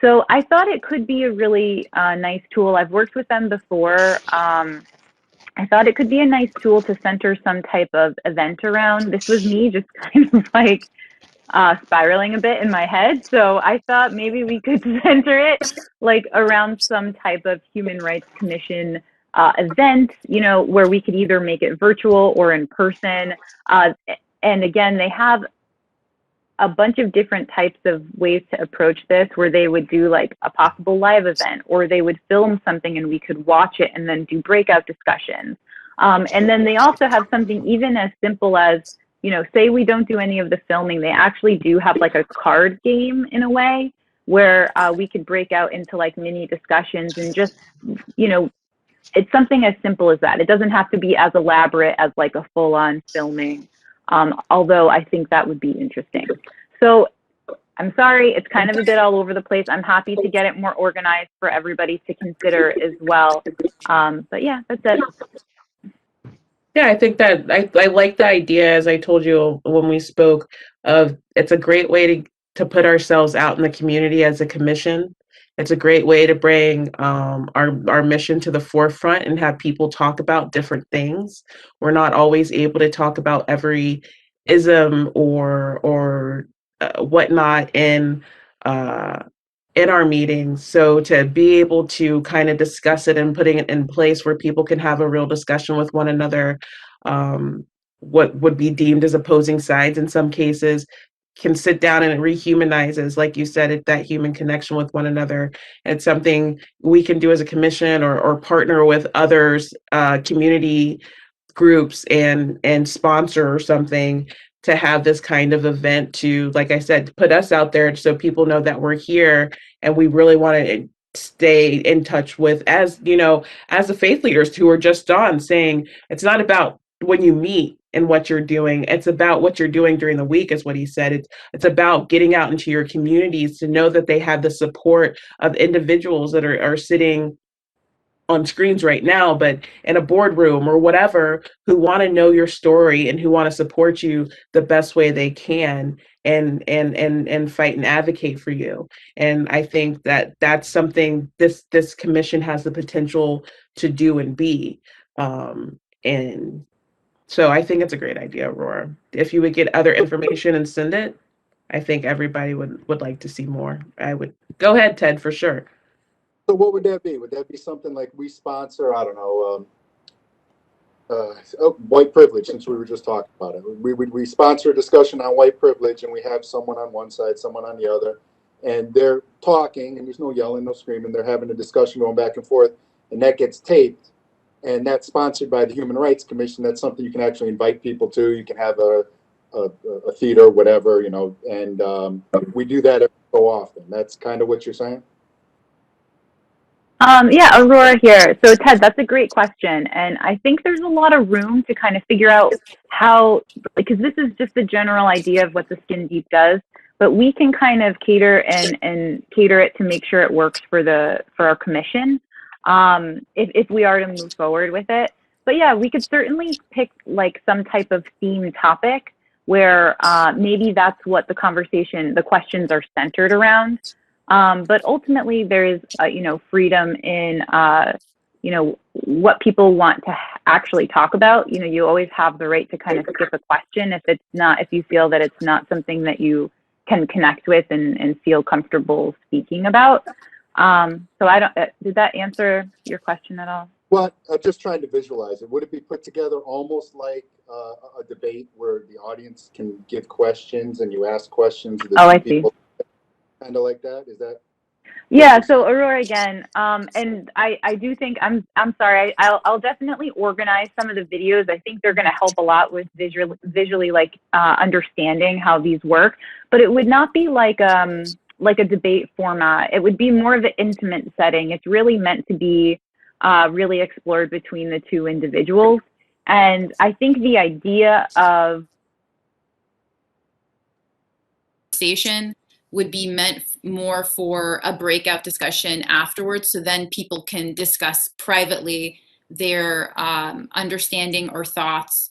So I thought it could be a really nice tool. I've worked with them before. I thought it could be a nice tool to center some type of event around. This was me just kind of spiraling a bit in my head. So I thought maybe we could center it around some type of Human Rights Commission event, where we could either make it virtual or in person. And again, they have a bunch of different types of ways to approach this, where they would do a possible live event, or they would film something and we could watch it and then do breakout discussions. And then they also have something even as simple as, say we don't do any of the filming, they actually do have a card game in a way where we could break out into mini discussions, and just, it's something as simple as that. It doesn't have to be as elaborate as a full-on filming. Although I think that would be interesting. So I'm sorry, it's kind of a bit all over the place. I'm happy to get it more organized for everybody to consider as well. But yeah, that's it. Yeah, I think that I like the idea, as I told you when we spoke, of it's a great way to put ourselves out in the community as a commission. It's a great way to bring our mission to the forefront and have people talk about different things. We're not always able to talk about every ism or whatnot in our meetings. So to be able to kind of discuss it and putting it in place where people can have a real discussion with one another, what would be deemed as opposing sides in some cases, can sit down, and it rehumanizes, like you said, that human connection with one another. It's something we can do as a commission or partner with others, community groups, and sponsor or something to have this kind of event to, like I said, put us out there so people know that we're here and we really want to stay in touch with, as the faith leaders who are just on saying, it's not about when you meet, in what you're doing. It's about what you're doing during the week, is what he said. It's about getting out into your communities to know that they have the support of individuals that are sitting on screens right now, but in a boardroom or whatever, who want to know your story and who want to support you the best way they can, and fight and advocate for you. And I think that that's something this commission has the potential to do and be. And so I think it's a great idea, Aurora. If you would get other information and send it, I think everybody would like to see more. I would go ahead, Ted, for sure. So what would that be? Would that be something like we sponsor, I don't know, white privilege, since we were just talking about it. We sponsor a discussion on white privilege, and we have someone on one side, someone on the other, and they're talking, and there's no yelling, no screaming. They're having a discussion going back and forth, and that gets taped, and that's sponsored by the Human Rights Commission. That's something you can actually invite people to. You can have a theater, whatever, you know, and we do that every so often. That's kind of what you're saying? Yeah, Aurora here. So Ted, that's a great question. And I think there's a lot of room to kind of figure out how, because this is just the general idea of what the Skin Deep does, but we can kind of cater and cater it to make sure it works for our commission, if we are to move forward with it. But yeah, we could certainly pick like some type of theme topic where maybe that's what the questions are centered around. But ultimately, there is, freedom in, what people want to actually talk about. You know, you always have the right to kind of skip a question if you feel that it's not something that you can connect with and feel comfortable speaking about. So did that answer your question at all? Well, I'm just trying to visualize it. Would it be put together almost like a debate where the audience can give questions and you ask questions of the I people? see. Kind of like that? Is that? Yeah, so Aurora again, and I do think, I'm sorry, I'll definitely organize some of the videos. I think they're going to help a lot with visually like understanding how these work, but it would not be like a debate format. It would be more of an intimate setting. It's really meant to be really explored between the two individuals. And I think the idea of conversation would be meant more for a breakout discussion afterwards, so then people can discuss privately their understanding or thoughts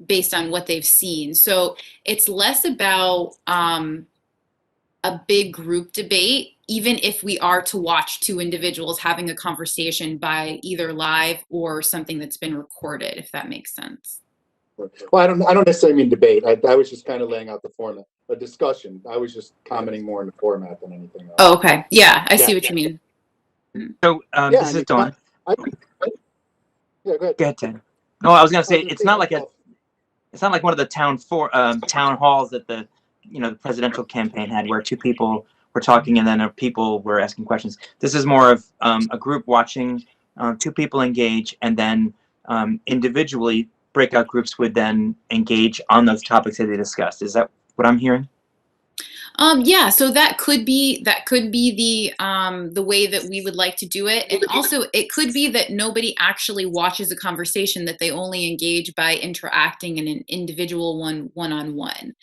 based on what they've seen. So it's less about a big group debate, even if we are to watch two individuals having a conversation by either live or something that's been recorded, if that makes sense. Well, I don't necessarily mean debate. I was just kind of laying out the format, a discussion. I was just commenting more on the format than anything else. Oh, okay. Yeah, I see what you mean. So this is Dawn. Yeah, go ahead. Go ahead, Ted. No, I was going to say it's not like one of the town halls that the presidential campaign had, where two people were talking and then people were asking questions. This is more of a group watching two people engage, and then individually breakout groups would then engage on those topics that they discussed. Is that what I'm hearing? Yeah, so that could be the way that we would like to do it. And also it could be that nobody actually watches a conversation, that they only engage by interacting in an individual one-on-one.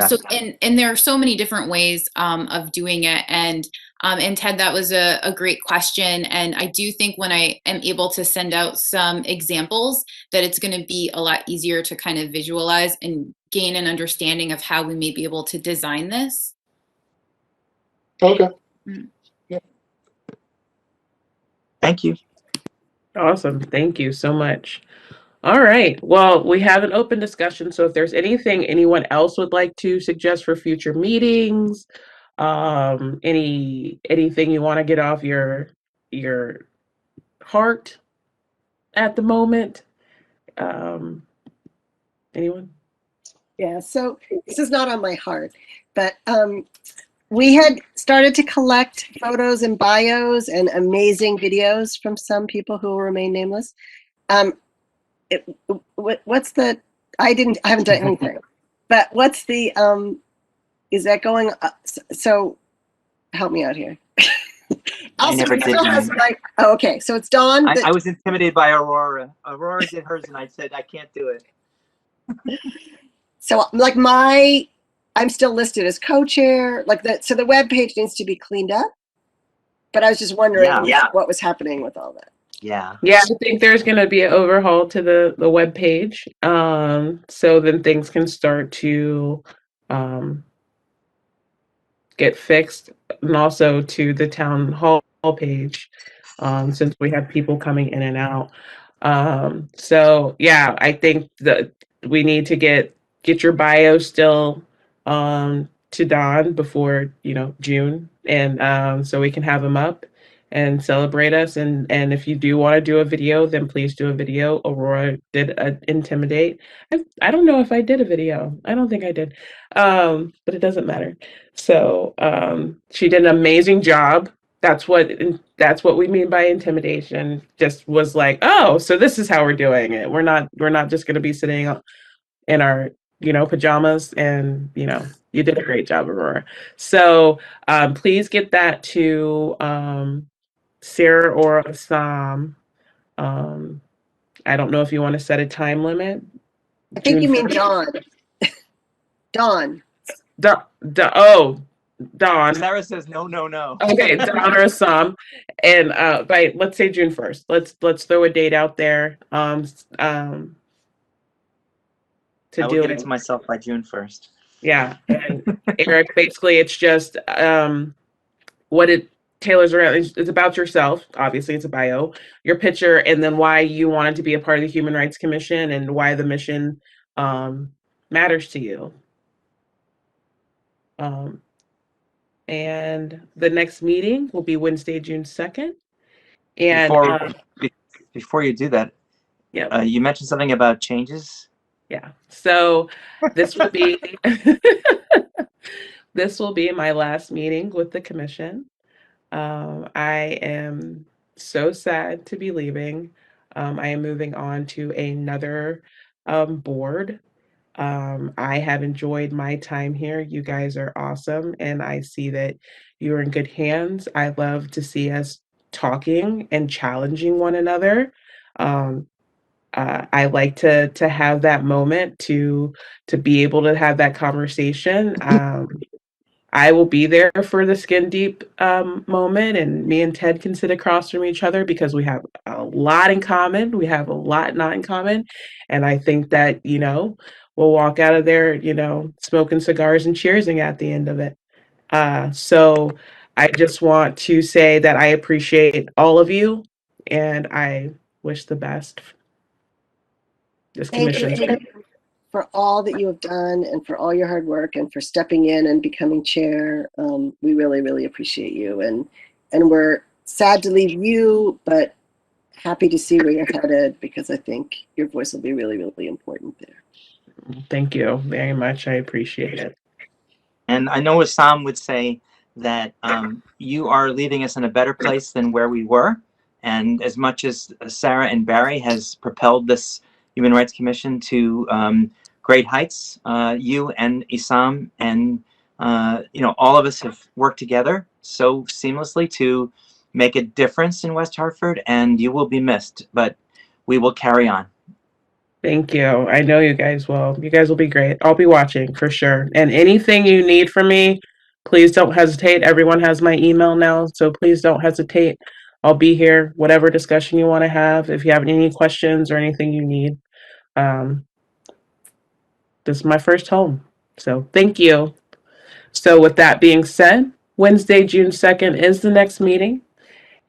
So and there are so many different ways of doing it. And Ted, that was a great question. And I do think when I am able to send out some examples, that it's going to be a lot easier to kind of visualize and gain an understanding of how we may be able to design this. Okay. Yeah. Thank you. Awesome. Thank you so much. All right. Well, we have an open discussion. So if there's anything anyone else would like to suggest for future meetings, anything you want to get off your heart at the moment, anyone? Yeah, so this is not on my heart, but we had started to collect photos and bios and amazing videos from some people who will remain nameless. What's the, I haven't done anything, but what's the, is that going, so help me out here. I never did mine. Oh, okay, so it's Dawn. I was intimidated by Aurora. Aurora did hers and I said, I can't do it. So like I'm still listed as co-chair, like that. So the web page needs to be cleaned up. But I was just wondering what was happening with all that. Yeah. Yeah, I think there's going to be an overhaul to the web page. So then things can start to get fixed, and also to the town hall page, since we have people coming in and out. So yeah, I think that we need to get your bio still to Don before June, and so we can have him up and celebrate us. And if you do want to do a video, then please do a video. Aurora did Intimidate. I don't know if I did a video. I don't think I did, but it doesn't matter. So she did an amazing job. That's what we mean by intimidation. Just was like, oh, so this is how we're doing it. We're not just going to be sitting in our pajamas. And you did a great job, Aurora. So please get that to Sarah or Assam. I don't know if you want to set a time limit. I think June you mean 1st? Dawn. Dawn. Sarah says no. Okay, Dawn or Assam, and by let's say June 1st. Let's throw a date out there. To I will do get it to myself by June 1st. Yeah, and Eric, basically, it's just what it tailors around. It's about yourself. Obviously, it's a bio, your picture, and then why you wanted to be a part of the Human Rights Commission and why the mission matters to you. And the next meeting will be Wednesday, June 2nd. And before you do that, you mentioned something about changes. Yeah. So this will be this will be my last meeting with the commission. I am so sad to be leaving. I am moving on to another board. I have enjoyed my time here. You guys are awesome, and I see that you're in good hands. I love to see us talking and challenging one another. I like to have that moment to be able to have that conversation. I will be there for the skin deep moment, and me and Ted can sit across from each other because we have a lot in common. We have a lot not in common, and I think that we'll walk out of there, smoking cigars and cheersing at the end of it. So I just want to say that I appreciate all of you, and I wish the best. This Thank you, commission Adrian, for all that you have done and for all your hard work and for stepping in and becoming chair. We really, really appreciate you, and we're sad to leave you, but happy to see where you're headed because I think your voice will be really, really important there. Thank you very much. I appreciate it. And I know Assam would say that you are leaving us in a better place than where we were. And as much as Sarah and Barry has propelled this Human Rights Commission to great heights, you and Assam and all of us have worked together so seamlessly to make a difference in West Hartford, and you will be missed, but we will carry on. Thank you. I know you guys will. You guys will be great. I'll be watching for sure. And anything you need from me, please don't hesitate. Everyone has my email now, so please don't hesitate. I'll be here, whatever discussion you want to have. If you have any questions or anything you need, this is my first home. So thank you. So with that being said, Wednesday, June 2nd is the next meeting.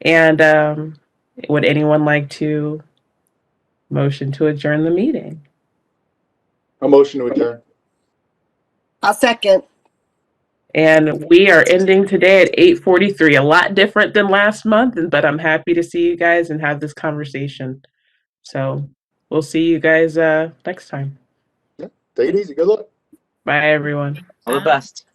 And would anyone like to motion to adjourn the meeting? A motion to adjourn. I'll second. And we are ending today at 8:43. A lot different than last month, but I'm happy to see you guys and have this conversation. So we'll see you guys next time. Yeah, take it easy. Good luck. Bye, everyone. All the best.